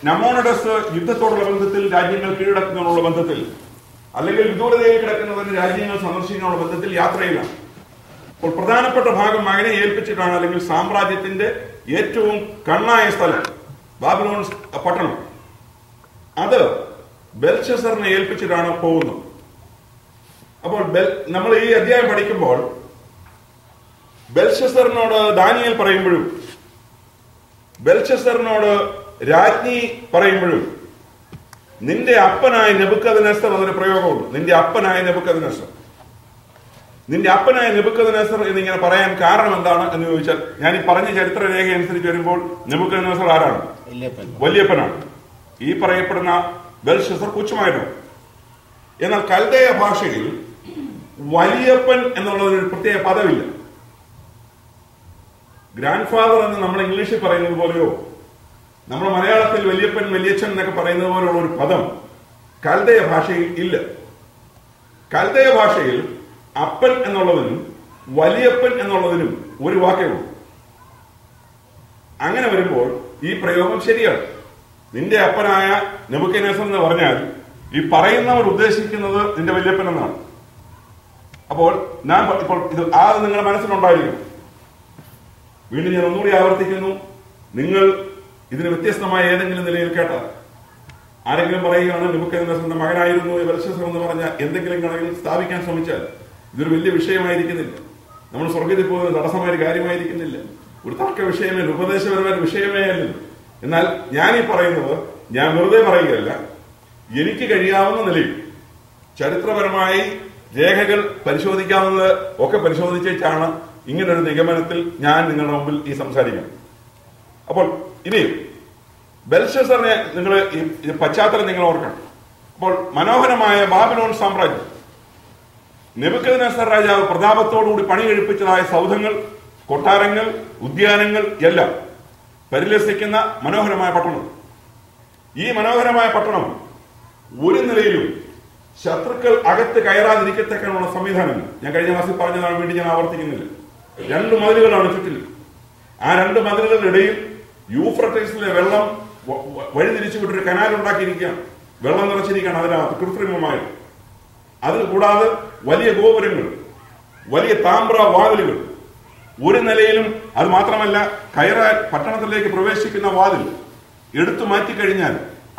നമോണിഡസ് യുദ്ധത്തോടുള്ള ബന്ധത്തിൽ, രാജ്യങ്ങൾ കീഴടക്കുന്നതിനുള്ള ബന്ധത്തിൽ, അല്ലെങ്കിൽ വിദൂരതയിൽ കിടക്കുന്നതിന് രാജ്യങ്ങൾ സന്ദർശിക്കുന്നതിനുള്ള ബന്ധത്തിൽ യാത്രയിലാണ്. അപ്പോൾ പ്രധാനപ്പെട്ട ഭാഗം മകനെ ഏൽപ്പിച്ചിട്ടാണ്, അല്ലെങ്കിൽ സാമ്രാജ്യത്തിന്റെ ഏറ്റവും കണ്ണായ സ്ഥലം ബാബിലോൺ പട്ടണം, അത് ബെൽഷസറിനെ ഏൽപ്പിച്ചിട്ടാണ് പോകുന്നത്. അപ്പോൾ നമ്മൾ ഈ അധ്യായം പഠിക്കുമ്പോൾ ബെൽഷസറിനോട് ദാനിയേൽ പറയുമ്പോഴും ബെൽഷസറിനോട് രാജ്ഞി പറയുമ്പോഴും നിന്റെ അപ്പനായ നെബൂഖദ്നേസർ എന്നൊരു പ്രയോഗമുണ്ട്. നിന്റെ അപ്പനായ നെബൂഖദ്നേസർ, നിന്റെ അപ്പനായ നെബൂഖദ്നേസർ എന്നിങ്ങനെ പറയാൻ കാരണം എന്താണ് എന്ന് ചോദിച്ചാൽ, ഞാൻ ഈ പറഞ്ഞ ചരിത്ര രേഖ അനുസരിച്ച് വരുമ്പോൾ നെബൂഖദ്നേസർ ആരാണ്? വലിയപ്പനാണ്. ഈ പറയപ്പെടുന്ന ബെൽഷസർ കൊച്ചുമായിട്ടാണ്. എന്നാൽ കൽദയ ഭാഷയിൽ വലിയപ്പൻ എന്നുള്ളതൊരു പ്രത്യേക പദമില്ല. ഗ്രാൻഡ് ഫാദർ എന്ന് നമ്മൾ ഇംഗ്ലീഷിൽ പറയുന്നത് പോലെയോ നമ്മൾ മലയാളത്തിൽ വലിയപ്പൻ വലിയച്ഛൻ എന്നൊക്കെ പറയുന്നത് പോലെയുള്ള ഒരു പദം കൽദയ ഭാഷയിൽ ഇല്ല. കൽദയ ഭാഷയിൽ അപ്പൻ എന്നുള്ളതിനും വലിയപ്പൻ എന്നുള്ളതിനും ഒരു വാക്കേ ഉള്ളൂ. അങ്ങനെ വരുമ്പോൾ ഈ പ്രയോഗം ശരിയാണ്. നിന്റെ അപ്പനായ നെബൂഖദ്നേസർ എന്ന് പറഞ്ഞാൽ ഈ പറയുന്നവർ ഉദ്ദേശിക്കുന്നത് നിന്റെ വലിയപ്പൻ എന്നാണ്. അപ്പോൾ ഞാൻ ഇപ്പോൾ ഇത് നിങ്ങളുടെ മനസ്സിലുണ്ടായിരിക്കും. വീണ്ടും ഞാൻ ഒന്നുകൂടി ആവർത്തിക്കുന്നു, നിങ്ങൾ ഇതിന് വ്യത്യസ്തമായ ഏതെങ്കിലും നിലയിൽ കേട്ടാൽ ആരെങ്കിലും പറയുകയാണ് നെബൂഖദ്നേസറിന്റെ മകനായിരുന്നു ബെൽഷസർ എന്ന് പറഞ്ഞ എന്തെങ്കിലും കണക്കിൽ സ്ഥാപിക്കാൻ ശ്രമിച്ചാൽ ഇതൊരു വലിയ വിഷയമായിരിക്കുന്നില്ല. നമ്മൾ സ്വർഗത്തിൽ പോകുന്നത് തടസ്സമായ ഒരു കാര്യമായിരിക്കുന്നില്ല. ഒരു തർക്ക വിഷയമേ, ഉപദേശപരമായ വിഷയമേ അല്ല. എന്നാൽ ഞാൻ ഈ പറയുന്നത് ഞാൻ വെറുതെ പറയുകയല്ല. എനിക്ക് കഴിയാവുന്ന നിലയിൽ ചരിത്രപരമായി രേഖകൾ പരിശോധിക്കാവുന്നത് ഒക്കെ പരിശോധിച്ചാണ് ഇങ്ങനൊരു നിഗമനത്തിൽ ഞാൻ നിങ്ങളുടെ മുമ്പിൽ ഈ സംസാരിക്കണം. അപ്പോൾ ഇനി ബെൽഷസറിനെ നിങ്ങൾ ഈ പശ്ചാത്തലം നിങ്ങൾ ഓർക്കണം. അപ്പോൾ മനോഹരമായ ബാബിലോൺ സാമ്രാജ്യം, നെബൂഖദ്നേസർ രാജാവ് പ്രതാപത്തോടുകൂടി പണി കഴിപ്പിച്ചതായ സൗധങ്ങൾ, കൊട്ടാരങ്ങൾ, ഉദ്യാനങ്ങൾ എല്ലാം പരിലസിക്കുന്ന മനോഹരമായ പട്ടണം. ഈ മനോഹരമായ പട്ടണം ഒരു നിലയിലും ശത്രുക്കൾ അകത്ത് കയറാതിരിക്കത്തക്കാനുള്ള സംവിധാനങ്ങൾ ഞാൻ കഴിഞ്ഞ മാസം പറഞ്ഞതാണ്, വേണ്ടി ഞാൻ ആവർത്തിക്കുന്നില്ല. 2 മതിലുകളാണ് ചുറ്റിൽ. ആ 2 മതിലുകളുടെ ഇടയിൽ യൂഫ്രട്ടീസിലെ വെള്ളം വഴിതിരിച്ചു വിട്ടൊരു കനാൽ ഉണ്ടാക്കിയിരിക്കുകയാണ്. വെള്ളം നിറച്ചിരിക്കുകയാണ് അതിനകത്ത് കൃത്രിമമായി. അത് കൂടാതെ വലിയ ഗോപുരങ്ങൾ, വലിയ താമ്ര വാതിലുകൾ. ഒരു നിലയിലും അത് മാത്രമല്ല, കയറാൻ പട്ടണത്തിലേക്ക് പ്രവേശിക്കുന്ന വാതിൽ എടുത്തു മാറ്റിക്കഴിഞ്ഞാൽ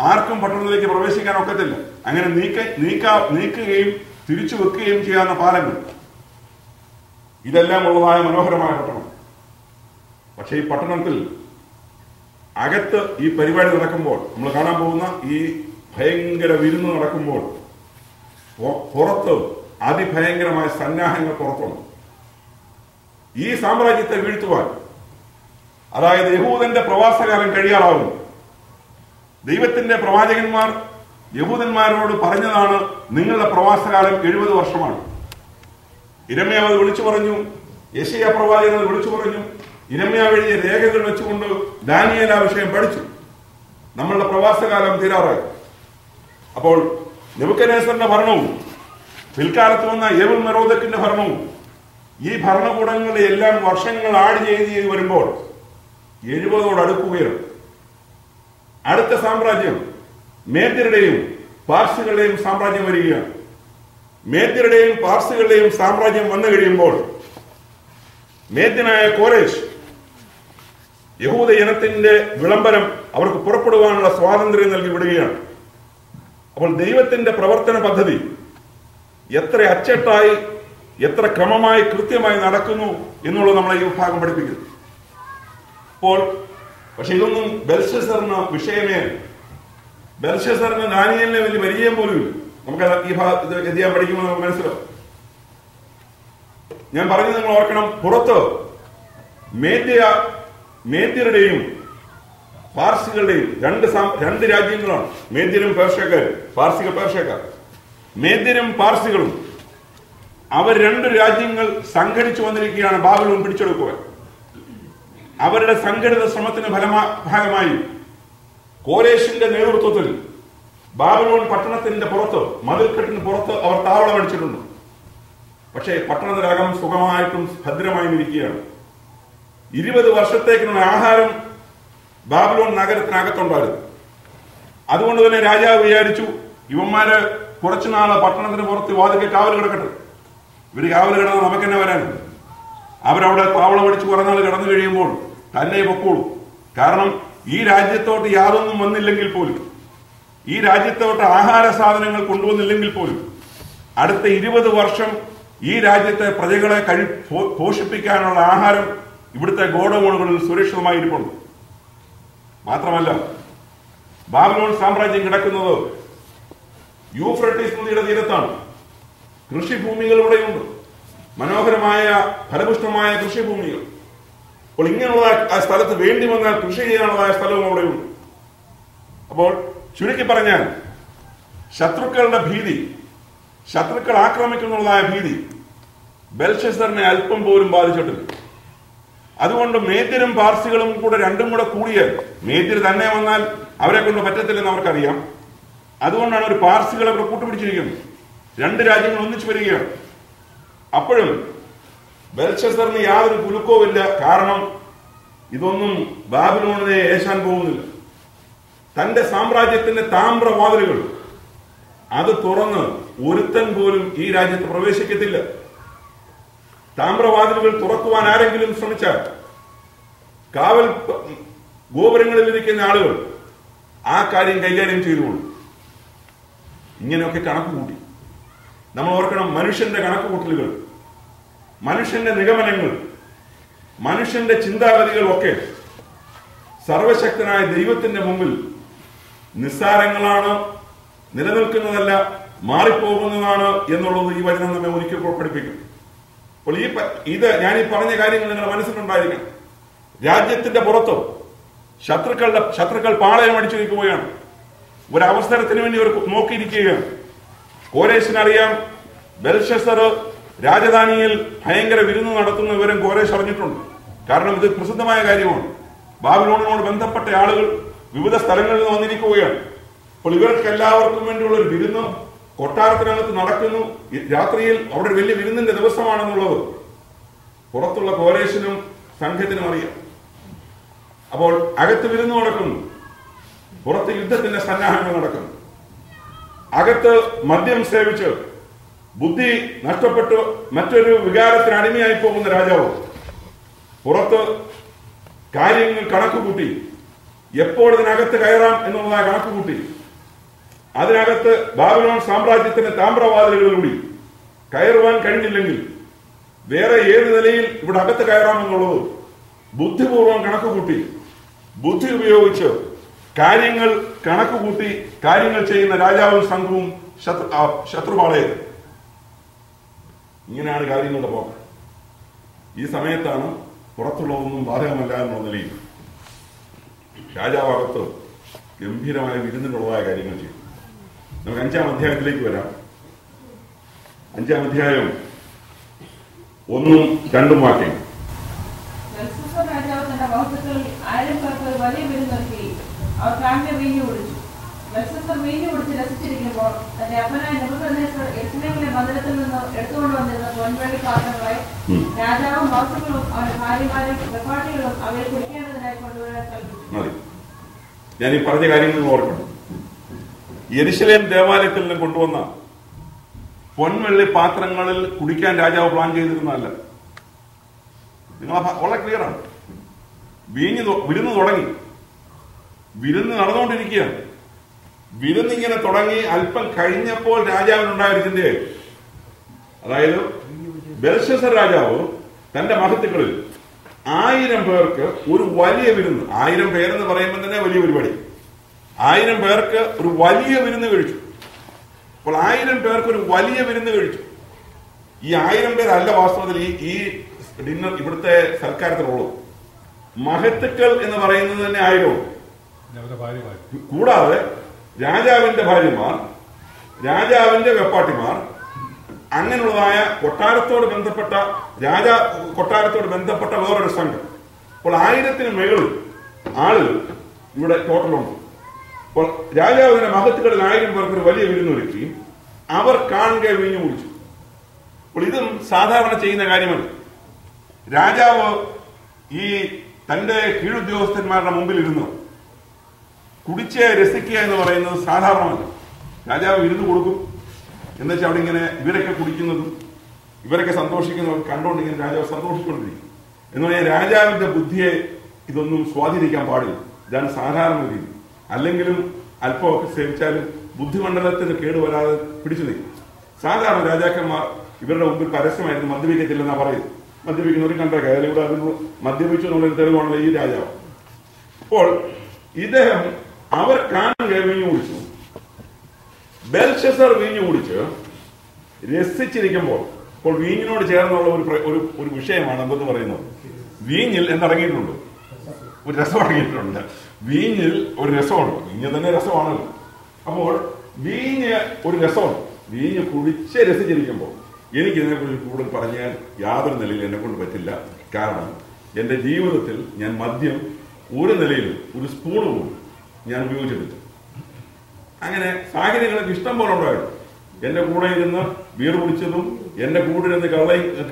ആർക്കും പട്ടണത്തിലേക്ക് പ്രവേശിക്കാൻ ഒക്കത്തില്ല. അങ്ങനെ നീക്കുകയും തിരിച്ചു വെക്കുകയും ചെയ്യാവുന്ന പാലങ്ങൾ, ഇതെല്ലാം ഉള്ളതായ മനോഹരമായ പട്ടണം. പക്ഷെ ഈ പട്ടണത്തിൽ അകത്ത് ഈ പരിപാടി നടക്കുമ്പോൾ, നമ്മൾ കാണാൻ പോകുന്ന ഈ ഭയങ്കര വിരുന്ന് നടക്കുമ്പോൾ പുറത്ത് അതിഭയങ്കരമായ സന്നാഹങ്ങൾ പുറത്തുണ്ട്. ഈ സാമ്രാജ്യത്തെ വീഴ്ത്തുവാൻ, അതായത് യഹൂദന്റെ പ്രവാസകാലം കഴിയാറാവുന്നു. ദൈവത്തിന്റെ പ്രവാചകന്മാർ യഹൂദന്മാരോട് പറഞ്ഞതാണ്, നിങ്ങളുടെ പ്രവാസകാലം 70 വർഷമാണ്. യിരെമ്യാവ് അത് വിളിച്ചു പറഞ്ഞു, യെശയ്യാ പ്രവാചകൻ അത് വിളിച്ചു പറഞ്ഞു. യിരെമ്യാവ് എഴുതിയ രേഖകൾ വെച്ചുകൊണ്ട് ദാനിയേൽ ആ വിഷയം പഠിച്ചു. നമ്മളുടെ പ്രവാസകാലം തീരാറായി. അപ്പോൾ നെബൂഖദ്നേസറിന്റെ ഭരണവും പിൽക്കാലത്ത് വന്ന ഏവൽ മെറോദക്കിന്റെ ഭരണവും, ഈ ഭരണകൂടങ്ങളുടെ എല്ലാം വർഷങ്ങൾ ആഡ് ചെയ്ത് വരുമ്പോൾ 70 അടുക്കുകയാണ്. അടുത്ത സാമ്രാജ്യം മേദ്യരുടെയും പാർസികളുടെയും സാമ്രാജ്യം വരികയാണ്. മേദ്യരുടെയും പാർസികളുടെയും സാമ്രാജ്യം വന്നു കഴിയുമ്പോൾ മേദ്യനായ കോരേശ് യഹൂദ ജനത്തിന്റെ വിളംബരം അവർക്ക് പുറപ്പെടുവാനുള്ള സ്വാതന്ത്ര്യം നൽകി വിടുകയാണ്. അപ്പോൾ ദൈവത്തിന്റെ പ്രവർത്തന പദ്ധതി എത്ര അച്ചട്ടായി, എത്ര ക്രമമായി, കൃത്യമായി നടക്കുന്നു എന്നുള്ളത് നമ്മളെ ഈ വിഭാഗം പഠിപ്പിക്കുന്നു. അപ്പോൾ പക്ഷെ ഇതൊന്നും ബെൽഷസറിന് വിഷയമേ. ബെൽഷസറിന് ദാനിയേലിനെ വലിയ പരിചയം പോലും ഇല്ല. നമുക്ക് ഈ ഭാഗം പഠിക്കുമ്പോൾ നമുക്ക് മനസ്സിലാവും. ഞാൻ പറഞ്ഞു, നിങ്ങൾ ഓർക്കണം, പുറത്ത് മേദ്യരുടെയും പാർസികളുടെയും രണ്ട് രാജ്യങ്ങളാണ്. മേദ്യരും പേർഷ്യക്കാരും, പാർസികൾ പേർഷ്യക്കാർ. മേദ്യരും പാർസികളും അവർ 2 രാജ്യങ്ങൾ സംഘടിച്ചു വന്നിരിക്കുകയാണ് ബാബിലോൺ പിടിച്ചെടുക്കുവാൻ. അവരുടെ സംഘടിത ശ്രമത്തിന് ഭാഗമായി കോരേശിന്റെ നേതൃത്വത്തിൽ ബാബിലോൺ പട്ടണത്തിന്റെ പുറത്ത്, മതിൽക്കെട്ടിന് പുറത്ത് അവർ താവളമടിച്ചിട്ടുണ്ട്. പക്ഷേ പട്ടണത്തിനകം സുഖമായിട്ടും ഭദ്രമായും ഇരിക്കുകയാണ്. 20 വർഷത്തേക്കുള്ള ആഹാരം ബാബിലോൺ നഗരത്തിനകത്തുണ്ടായിരുന്നു. അതുകൊണ്ട് തന്നെ രാജാവ് വിചാരിച്ചു, ഇവന്മാര് കുറച്ചുനാള് പട്ടണത്തിന് പുറത്ത് വാതിൽക്ക് കാവൽ കിടക്കട്ടെ. ഇവര് കാവൽ കിടന്ന് നമുക്ക് തന്നെ വരാനുണ്ട്. അവരവിടെ താവളമടിച്ച് കുറേ നാൾ കിടന്നു കഴിയുമ്പോൾ തന്നെ പൊക്കോളൂ. കാരണം ഈ രാജ്യത്തോട്ട് യാതൊന്നും വന്നില്ലെങ്കിൽ പോലും, ഈ രാജ്യത്തോട്ട് ആഹാര സാധനങ്ങൾ കൊണ്ടുവന്നില്ലെങ്കിൽ പോലും അടുത്ത 20 വർഷം ഈ രാജ്യത്തെ പ്രജകളെ പോഷിപ്പിക്കാനുള്ള ആഹാരം ഇവിടുത്തെ ഗോഡൌണുകളിൽ സുരക്ഷിതമായി ഇരിപ്പുണ്ട്. മാത്രമല്ല, ബാബിലോൺ സാമ്രാജ്യം കിടക്കുന്നത് യൂഫ്രട്ടീസ് നദിയുടെ തീരത്താണ്. കൃഷിഭൂമികൾ ഇവിടെയുണ്ട്, മനോഹരമായ ഫലപുഷ്ടമായ കൃഷിഭൂമികൾ. അപ്പോൾ ഇങ്ങനെയുള്ള ആ സ്ഥലത്ത് വേണ്ടി വന്നാൽ കൃഷി ചെയ്യാനുള്ളതായ സ്ഥലവും അവിടെയുണ്ട്. അപ്പോൾ ചുരുക്കി പറഞ്ഞാൽ ശത്രുക്കളുടെ ഭീതി, ശത്രുക്കൾ ആക്രമിക്കുന്നുള്ളതായ ഭീതി ബെൽഷസ്സറിനെ അല്പം പോലും ബാധിച്ചിട്ടില്ല. അതുകൊണ്ട് മേദ്യരും പാർസികളും കൂടെ രണ്ടും കൂടെ കൂടിയാൽ, മേദ്യർ തന്നെ വന്നാൽ അവരെ കൊണ്ട് പറ്റത്തില്ലെന്ന് അവർക്കറിയാം. അതുകൊണ്ടാണ് ഒരു പാർസികളെ ഇവിടെ കൂട്ടുപിടിച്ചിരിക്കുന്നത്. 2 രാജ്യങ്ങൾ ഒന്നിച്ചു വരികയാണ്. അപ്പോഴും ബെൽഷസ്സറിന് യാതൊരു കുലുക്കവുമില്ല. കാരണം ഇതൊന്നും ബാബിലോണിനെ ഏശാൻ പോകുന്നില്ല. തന്റെ സാമ്രാജ്യത്തിന്റെ താമ്രവാതിലുകൾ അത് തുറന്ന് ഒരുത്തൻ പോലും ഈ രാജ്യത്ത് പ്രവേശിക്കത്തില്ല. താമ്രവാതിലുകൾ തുറക്കുവാൻ ആരെങ്കിലും ശ്രമിച്ചാൽ കാവൽ ഗോപുരങ്ങളിൽ ഇരിക്കുന്ന ആളുകൾ ആ കാര്യം കൈകാര്യം ചെയ്തുകൊള്ളു. ഇങ്ങനെയൊക്കെ കണക്ക് കൂട്ടി നമ്മൾ ഓർക്കണം. മനുഷ്യന്റെ കണക്കുകൂട്ടലുകൾ, മനുഷ്യന്റെ നിഗമനങ്ങൾ, മനുഷ്യന്റെ ചിന്താഗതികളൊക്കെ സർവശക്തനായ ദൈവത്തിന്റെ മുമ്പിൽ നിസ്സാരങ്ങളാണ്, നിലനിൽക്കുന്നതല്ല, മാറിപ്പോകുന്നതാണ് എന്നുള്ളത് ഈ വചനം നമ്മെ ഒരിക്കൽ പഠിപ്പിക്കും. അപ്പോൾ ഞാൻ ഈ പറഞ്ഞ കാര്യങ്ങൾ നിങ്ങളുടെ മനസ്സിലുണ്ടായിരിക്കണം. രാജ്യത്തിന്റെ പുറത്ത് ശത്രുക്കൾ പാളയം അടിച്ചു നിൽക്കുകയാണ്. ഒരവസരത്തിന് വേണ്ടി അവർ നോക്കിയിരിക്കുകയാണ്. കോരേശിനറിയാം ബെൽഷസ്സർ രാജധാനിയിൽ ഭയങ്കര വിരുന്ന് നടത്തുന്ന വിവരം കോരേശ് അറിഞ്ഞിട്ടുണ്ട്. കാരണം ഇത് പ്രസിദ്ധമായ കാര്യമാണ്. ബാബിലോണിനോട് ബന്ധപ്പെട്ട ആളുകൾ വിവിധ സ്ഥലങ്ങളിൽ നിന്ന് വന്നിരിക്കുകയാണ്. അപ്പോൾ ഇവർക്ക് എല്ലാവർക്കും വേണ്ടിയുള്ള ഒരു വിരുന്ന് കൊട്ടാരത്തിനകത്ത് നടക്കുന്നു. രാത്രിയിൽ അവിടെ വലിയ വിരുന്നിന്റെ ദിവസമാണെന്നുള്ളത് പുറത്തുള്ള കോരേശിനും സംഘത്തിനും അറിയാം. അപ്പോൾ അകത്ത് വിരുന്ന് നടക്കുന്നു, പുറത്ത് യുദ്ധത്തിന്റെ സന്നാഹങ്ങൾ നടക്കുന്നു. അകത്ത് മദ്യം സേവിച്ച് ബുദ്ധി നഷ്ടപ്പെട്ട് മറ്റൊരു വികാരത്തിന് അടിമയായി പോകുന്ന രാജാവ് പുറത്ത് കാര്യങ്ങൾ കണക്കുകൂട്ടി എപ്പോൾ ഇതിനകത്ത് കയറാം എന്നുള്ളതായ കണക്കുകൂട്ടി അതിനകത്ത് ബാബിലോൺ സാമ്രാജ്യത്തിന്റെ താമ്രവാതിലുകളിലൂടെ കയറുവാൻ കഴിഞ്ഞില്ലെങ്കിൽ വേറെ ഏത് നിലയിൽ ഇവിടെ അകത്ത് കയറാമെന്നുള്ളത് ബുദ്ധിപൂർവം കണക്കുകൂട്ടി, ബുദ്ധി ഉപയോഗിച്ച് കാര്യങ്ങൾ കണക്കുകൂട്ടി കാര്യങ്ങൾ ചെയ്യുന്ന രാജാവും സംഘവും ശത്രുപാളയത്. ഇങ്ങനെയാണ് കാര്യങ്ങളുടെ പോക്ക്. ഈ സമയത്താണ് പുറത്തുള്ളതൊന്നും ബാധകമല്ല എന്നുള്ള നിലയിൽ രാജാവകത്ത് ഗംഭീരമായ വിരുന്നിനുള്ളതായ കാര്യങ്ങൾ ചെയ്യും. നമുക്ക് 5-ാം അധ്യായത്തിലേക്ക് വരാം. 5-ാം അധ്യായം 1-2 വാക്യം. രാജാവ് തന്റെ മഹത്വത്തിൽ 1000 പേർക്ക് വലിയ വിരുന്നൊരുക്കി. അവർ കാണ്യ വീഞ്ഞു കുടിച്ചു. ബെൽഷസ്സർ വീഞ്ഞു കുടിച്ച് രസിച്ചിരിക്കുമ്പോൾ തന്റെ അപ്പനായ നെബൂഖദ്നേസർ യെരൂശലേമിലെ മന്ദിരത്തിൽ നിന്ന് എടുത്തുകൊണ്ടുവന്നിരുന്ന പൊൻവെള്ളി പാത്രങ്ങളെ രാജാവും മഹത്തുക്കളും അവന്റെ ഭാര്യമാരും വെപ്പാട്ടികളും അവയെ കുടിക്കേണ്ടതിനായി കൊണ്ടുവരാൻ കൽപ്പിച്ചു. ഞാൻ ഈ പറഞ്ഞ കാര്യങ്ങൾ ഓർക്കണം. യെരൂശലേം ദേവാലയത്തിൽ നിന്ന് കൊണ്ടുവന്ന പൊൻവെള്ളി പാത്രങ്ങളിൽ കുടിക്കാൻ രാജാവ് പ്ലാൻ ചെയ്തിരുന്നതല്ല. നിങ്ങൾ വളരെ ക്ലിയറാണ്. വിരുന്ന് തുടങ്ങി, വിരുന്ന് നടന്നുകൊണ്ടിരിക്കുകയാണ്. വിരുന്നിങ്ങനെ തുടങ്ങി അല്പം കഴിഞ്ഞപ്പോൾ രാജാവിനുണ്ടായ ചിന്തയായി. അതായത് ബെൽഷസ്സർ രാജാവ് തന്റെ മഹത്തുക്കളിൽ 1000 പേർക്ക് ഒരു വലിയ വിരുന്ന്, 1000 പേരെന്ന് പറയുമ്പോൾ തന്നെ വലിയ പരിപാടി, 1000 പേർക്ക് ഒരു വലിയ വിരുന്ന് കഴിച്ചു. അപ്പോൾ 1000 പേർക്ക് ഒരു വലിയ വിരുന്ന് കഴിച്ചു. ഈ 1000 പേരല്ല വാസ്തവത്തിൽ ഈ ഡിന്നർ ഇവിടുത്തെ സൽക്കാരത്തിലുള്ളത്. മഹത്തുക്കൾ എന്ന് പറയുന്നത് തന്നെ 1000. കൂടാതെ രാജാവിന്റെ ഭാര്യമാർ, രാജാവിന്റെ വെപ്പാട്ടിമാർ, അങ്ങനെയുള്ളതായ കൊട്ടാരത്തോട് ബന്ധപ്പെട്ട വേറൊരു സംഘം. അപ്പോൾ 1000-ന് മുകളിൽ ആളുകൾ ഇവിടെ ടോട്ടലുണ്ട്. അപ്പോൾ രാജാവിന്റെ മഹത്തുക്കളിൽ 1000 പേർക്ക് ഒരു വലിയ വിരുന്നൊരുക്കി. അവർ കാണുക വീഞ്ഞു കുടിച്ചു. അപ്പോൾ ഇതും സാധാരണ ചെയ്യുന്ന കാര്യമല്ല. രാജാവ് ഈ തന്റെ കീഴുദ്യോഗസ്ഥന്മാരുടെ മുമ്പിൽ ഇരുന്ന് കുടിച്ച് രസിക്കുക എന്ന് പറയുന്നത് സാധാരണമല്ല. രാജാവ് വിരുന്ന് കൊടുക്കും, എന്നുവെച്ചാൽ അവിടെ ഇങ്ങനെ ഇവരൊക്കെ കുടിക്കുന്നതും ഇവരൊക്കെ സന്തോഷിക്കുന്നതും കണ്ടുകൊണ്ട് ഇങ്ങനെ രാജാവ് സന്തോഷിച്ചുകൊണ്ടിരിക്കും. എന്ന് പറഞ്ഞാൽ രാജാവിന്റെ ബുദ്ധിയെ ഇതൊന്നും സ്വാധീനിക്കാൻ പാടില്ല. ഇതാണ് സാധാരണ രീതി. അല്ലെങ്കിലും അല്പമൊക്കെ സേവിച്ചാലും ബുദ്ധിമണ്ഡലത്തിന് കേടുവരാതെ പിടിച്ചു നിൽക്കും. സാധാരണ രാജാക്കന്മാർ ഇവരുടെ മുമ്പിൽ പരസ്യമായിരുന്നു മദ്യപിക്കത്തില്ലെന്നാ പറയുന്നത്. മദ്യപിക്കുന്നവർ കണ്ടേക്കാം. അതിലൂടെ അതിന് മദ്യപിച്ചു എന്നുള്ളൊരു തെളിവാണല്ലോ ഈ രാജാവ്. അപ്പോൾ ഇദ്ദേഹം അവർ കാണുക വീഞ്ഞു കുടിച്ചു. ബെൽഷസർ വീഞ്ഞു കുടിച്ച് രസിച്ചിരിക്കുമ്പോൾ, ഇപ്പോൾ വീഞ്ഞിനോട് ചേർന്നുള്ള ഒരു വിഷയമാണ് എന്തെന്ന് പറയുന്നത്. വീഞ്ഞിൽ എന്നടങ്ങിയിട്ടുണ്ട്, ഒരു രസം അടങ്ങിയിട്ടുണ്ട്. വീഞ്ഞിൽ ഒരു രസമുണ്ട്. വീഞ്ഞ് തന്നെ രസമാണല്ലോ. അപ്പോൾ വീഞ്ഞ് ഒരു രസമുണ്ട്. വീഞ്ഞ് കുടിച്ച് രസിച്ചിരിക്കുമ്പോൾ എനിക്കിതിനെക്കുറിച്ച് കൂടുതൽ പറഞ്ഞാൽ യാതൊരു നിലയിൽ എന്നെ കൊണ്ട് പറ്റില്ല. കാരണം എൻ്റെ ജീവിതത്തിൽ ഞാൻ മദ്യം ഒരു നിലയിലും ഒരു സ്പൂണ് പോലും ഞാൻ ഉപയോഗിച്ചിട്ടില്ല. അങ്ങനെ സാഹചര്യങ്ങളൊക്കെ ഇഷ്ടം പോലെ ഉണ്ടായിരുന്നു. എന്റെ കൂടെ ഇരുന്ന് ബീർ കുടിച്ചതും എന്റെ കൂടെ ഇരുന്ന്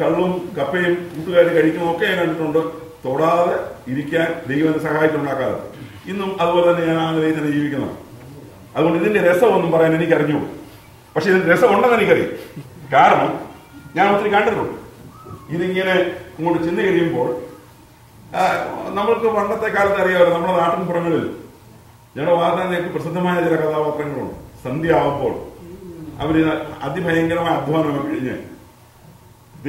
കള്ളും കപ്പയും കൂട്ടുകാർ കഴിക്കുന്നതും ഒക്കെ ഞാൻ കണ്ടിട്ടുണ്ട്. തൊടാതെ ഇരിക്കാൻ ദൈവത്തെ സഹായിച്ചുണ്ടാക്കാതെ ഇന്നും അതുപോലെ തന്നെ ഞാൻ ആ നിലയിൽ തന്നെ ജീവിക്കുന്നതാണ്. അതുകൊണ്ട് ഇതിന്റെ രസമൊന്നും പറയാൻ എനിക്ക് അറിഞ്ഞുള്ളൂ. പക്ഷെ ഇതിന്റെ രസം ഉണ്ടെന്ന് എനിക്കറിയാം. കാരണം ഞാൻ ഒത്തിരി കണ്ടിട്ടുണ്ട്. ഇതിങ്ങനെ ഇങ്ങോട്ട് ചെന്ന് കഴിയുമ്പോൾ നമ്മൾക്ക് പണ്ടത്തെ കാലത്ത് അറിയാമല്ലോ, നമ്മുടെ നാട്ടിൻപുറങ്ങളിൽ ഞങ്ങളുടെ വാർത്തയിലേക്ക് പ്രസിദ്ധമായ ചില കഥാപാത്രങ്ങളുണ്ട്. സന്ധ്യ ആവുമ്പോൾ അവര് അതിഭയങ്കരമായ അധ്വാനം കഴിഞ്ഞ്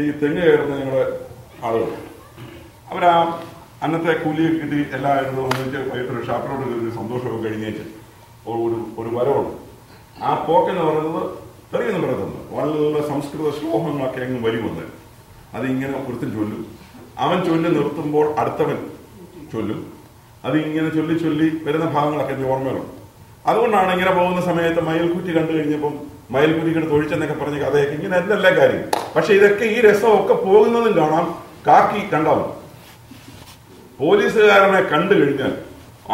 ഈ തെങ്ങ് കയറുന്ന ഞങ്ങളുടെ ആളുകൾ അവരാ അന്നത്തെ കൂലി കിട്ടി എല്ലാവരും ഒന്നിച്ച് വൈകിട്ടൊരു ഷാപ്പിലോട്ട് കയറി സന്തോഷമൊക്കെ കഴിഞ്ഞേച്ച് ഒരു വരവുണ്ട്. ആ പോക്കെന്ന് പറയുന്നത് തെറിയെന്ന് പറയുന്നത് വളരെ സംസ്കൃത ശ്ലോകങ്ങളൊക്കെ അങ്ങ് വരുമെന്ന് അതിങ്ങനെ ഒരുത്തൻ ചൊല്ലും. അവൻ ചൊല്ലി നിർത്തുമ്പോൾ അടുത്തവൻ ചൊല്ലും. അതിങ്ങനെ ചൊല്ലി ചൊല്ലി വരുന്ന ഭാഗങ്ങളൊക്കെ എൻ്റെ ഓർമ്മകളുണ്ട്. അതുകൊണ്ടാണ് ഇങ്ങനെ പോകുന്ന സമയത്ത് മയിൽക്കുറ്റി കണ്ടു കഴിഞ്ഞപ്പം മയിൽക്കുറ്റിയുടെ തൊഴിച്ചെന്നൊക്കെ പറഞ്ഞ കഥയൊക്കെ ഇങ്ങനെ എല്ലാ കാര്യം. പക്ഷെ ഇതൊക്കെ ഈ രസമൊക്കെ പോകുന്നതും കാണാം. കാക്കി കണ്ടാവും പോലീസുകാരനെ കണ്ടു കഴിഞ്ഞാൽ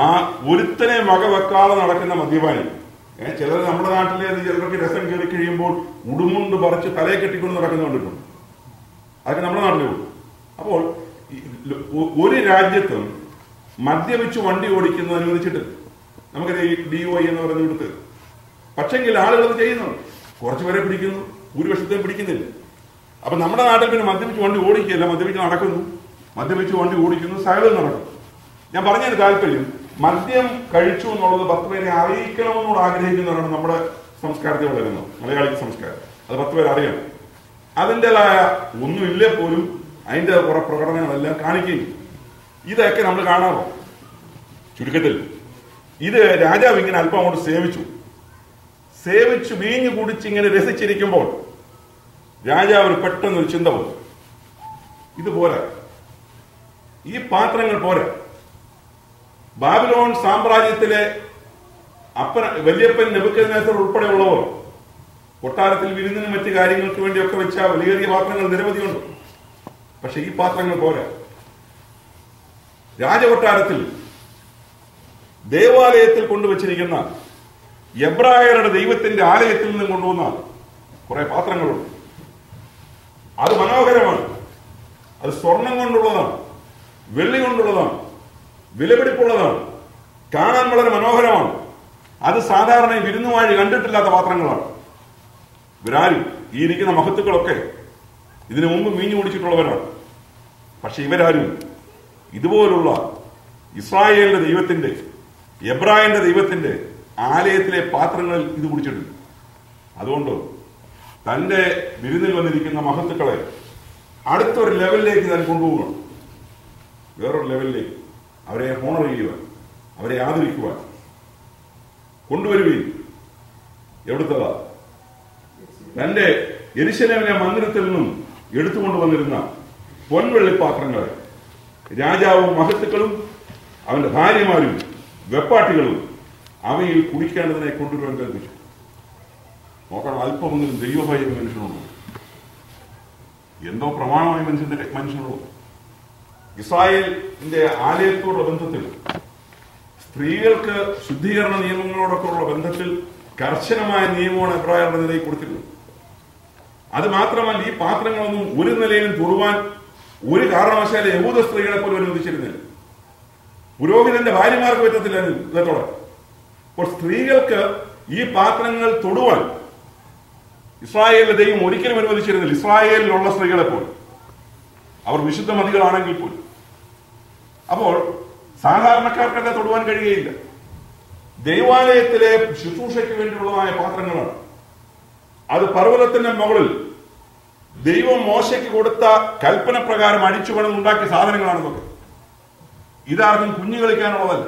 ആ ഒരുത്തനെ വകവെക്കാതെ നടക്കുന്ന മദ്യപാനി. ചിലർ നമ്മുടെ നാട്ടിലെ ചിലർക്ക് രസം കയറി കഴിയുമ്പോൾ ഉടുമുണ്ട് പറിച്ച് തലയെ കെട്ടിക്കൊണ്ട് നടക്കുന്ന കണ്ടിട്ടുണ്ട്. അതൊക്കെ നമ്മുടെ നാട്ടിലേ ഉള്ളൂ. അപ്പോൾ ഒരു രാജ്യത്തും മദ്യപിച്ച് വണ്ടി ഓടിക്കുന്നത് അനുവദിച്ചിട്ടില്ല. നമുക്കത് DOI എന്ന് പറയുന്നത് എടുത്ത്. പക്ഷെങ്കിൽ ആളുകൾ അത് ചെയ്യുന്നുണ്ട്. കുറച്ചുപേരെ പിടിക്കുന്നു, ഭൂരിപക്ഷത്തെ പിടിക്കുന്നില്ല. അപ്പൊ നമ്മുടെ നാട്ടിൽ പിന്നെ മദ്യപിച്ച് വണ്ടി ഓടിക്കുകയല്ല, മദ്യപിച്ച് നടക്കുന്നു, മദ്യപിച്ച് വണ്ടി ഓടിക്കുന്നു, സകലം നടക്കും. ഞാൻ പറഞ്ഞതിന് താല്പര്യം, മദ്യം കഴിച്ചു എന്നുള്ളത് 10 പേരെ അറിയിക്കണമെന്നോട് ആഗ്രഹിക്കുന്നവരാണ് നമ്മുടെ സംസ്കാരത്തിൽ വളരുന്നത്, മലയാളി സംസ്കാരം. അത് 10 പേര് അറിയണം. അതിൻ്റെതായ ഒന്നുമില്ലേ പോലും അതിൻ്റെ കുറെ പ്രകടനങ്ങളെല്ലാം കാണിക്കുകയും ഇതൊക്കെ നമ്മൾ കാണാറോ. ചുരുക്കത്തിൽ ഇത് രാജാവ് ഇങ്ങനെ അല്പം അങ്ങോട്ട് സേവിച്ചു വീഞ്ഞു കുടിച്ച് ഇങ്ങനെ രസിച്ചിരിക്കുമ്പോൾ രാജാവിന് പെട്ടെന്നൊരു ചിന്ത വന്നു. ഇത് പോരാ, ഈ പാത്രങ്ങൾ പോരാ. ബാബിലോൺ സാമ്രാജ്യത്തിലെ വല്യപ്പൻ നെബൂഖദ്നേസർ ഉൾപ്പെടെയുള്ളവർ കൊട്ടാരത്തിൽ വിരുന്നിനും മറ്റു കാര്യങ്ങൾക്ക് വേണ്ടിയൊക്കെ വെച്ച വലിയ പാത്രങ്ങൾ നിരവധിയുണ്ട്. പക്ഷെ ഈ പാത്രങ്ങൾ പോരാ. രാജകൊട്ടാരത്തിൽ ദേവാലയത്തിൽ കൊണ്ടുവച്ചിരിക്കുന്ന എബ്രായരുടെ ദൈവത്തിന്റെ ആലയത്തിൽ നിന്നും കൊണ്ടുവന്ന കുറെ പാത്രങ്ങളുണ്ട്. അത് മനോഹരമാണ്. അത് സ്വർണം കൊണ്ടുള്ളതാണ്, വെള്ളി കൊണ്ടുള്ളതാണ്, വിലപിടിപ്പുള്ളതാണ്, കാണാൻ വളരെ മനോഹരമാണ്. അത് സാധാരണ വിരുന്നുവാഴി കണ്ടിട്ടില്ലാത്ത പാത്രങ്ങളാണ്. ഇവരാരും ഈ ഇരിക്കുന്ന മഹത്തുക്കളൊക്കെ ഇതിനു മുമ്പ് വീഞ്ഞു കുടിച്ചിട്ടുള്ളവരാണ്. പക്ഷെ ഇവരാരും ഇതുപോലുള്ള ഇസ്രായേലിന്റെ ദൈവത്തിന്റെ, എബ്രായന്റെ ദൈവത്തിന്റെ ആലയത്തിലെ പാത്രങ്ങളിൽ ഇത് കുടിച്ചിട്ടുണ്ട്. അതുകൊണ്ട് തന്റെ വിരുന്നിൽ വന്നിരിക്കുന്ന മഹത്തുക്കളെ അടുത്തൊരു ലെവലിലേക്ക് താൻ കൊണ്ടുപോകണം. വേറൊരു ലെവലിലേക്ക് അവരെ ഹോണർ ചെയ്യുവാൻ, അവരെ ആദരിക്കുവാൻ കൊണ്ടുവരുകയും എവിടുത്തതാ തന്റെ യെരുശലേമിലെ മന്ദിരത്തിൽ നിന്നും എടുത്തുകൊണ്ടുവന്നിരുന്ന പൊൻവെള്ളിപ്പാത്രങ്ങളെ രാജാവും മഹത്തുക്കളും അവന്റെ ഭാര്യമാരും വെപ്പാട്ടികളും അവയിൽ കുടിക്കേണ്ടതിനെ കൊണ്ടുവരാൻ കൽപ്പിച്ചു. നോക്കണം, അല്പമൊന്നും ദൈവഭയം മനുഷ്യനുള്ളൂ, എന്തോ പ്രമാണമായി മനുഷ്യനുള്ളൂ. ഇസ്രായേലിന്റെ ആലയത്തോടുള്ള ബന്ധത്തിൽ, സ്ത്രീകൾക്ക് ശുദ്ധീകരണ നിയമങ്ങളോടൊക്കെ ഉള്ള ബന്ധത്തിൽ കർശനമായ നിയമമാണ് എബ്രായരുടെ നിലയിൽ കൊടുത്തിരുന്നത്. അത് മാത്രമല്ല, ഈ പാത്രങ്ങളൊന്നും ഒരു നിലയിലും തൊടുവാൻ ഒരു കാരണവശാലും യഹൂദ സ്ത്രീകളെ പോലും അനുവദിച്ചിരുന്നില്ല. പുരോഹിതന്റെ ഭാര്യമാർക്ക് പറ്റത്തില്ല ഇതോടെ. അപ്പോൾ സ്ത്രീകൾക്ക് ഈ പാത്രങ്ങൾ തൊടുവാൻ ഇസ്രായേലിലെ ദൈവം ഒരിക്കലും അനുവദിച്ചിരുന്നില്ല. ഇസ്രായേലിലുള്ള സ്ത്രീകളെ പോലും, അവർ വിശുദ്ധ മതികളാണെങ്കിൽ പോലും. അപ്പോൾ സാധാരണക്കാർക്കല്ല തൊടുവാൻ കഴിയുകയില്ല. ദൈവാലയത്തിലെ ശുശ്രൂഷയ്ക്ക് വേണ്ടിയുള്ളതായ പാത്രങ്ങളാണ്. അത് പർവ്വതത്തിന്റെ മുകളിൽ ദൈവം മോശയ്ക്ക് കൊടുത്ത കൽപ്പന പ്രകാരം അടിച്ചു പണിതുണ്ടാക്കിയ സാധനങ്ങളാണെന്നൊക്കെ. ഇതാർക്കും കുഞ്ഞു കളിക്കാനുള്ളതല്ല.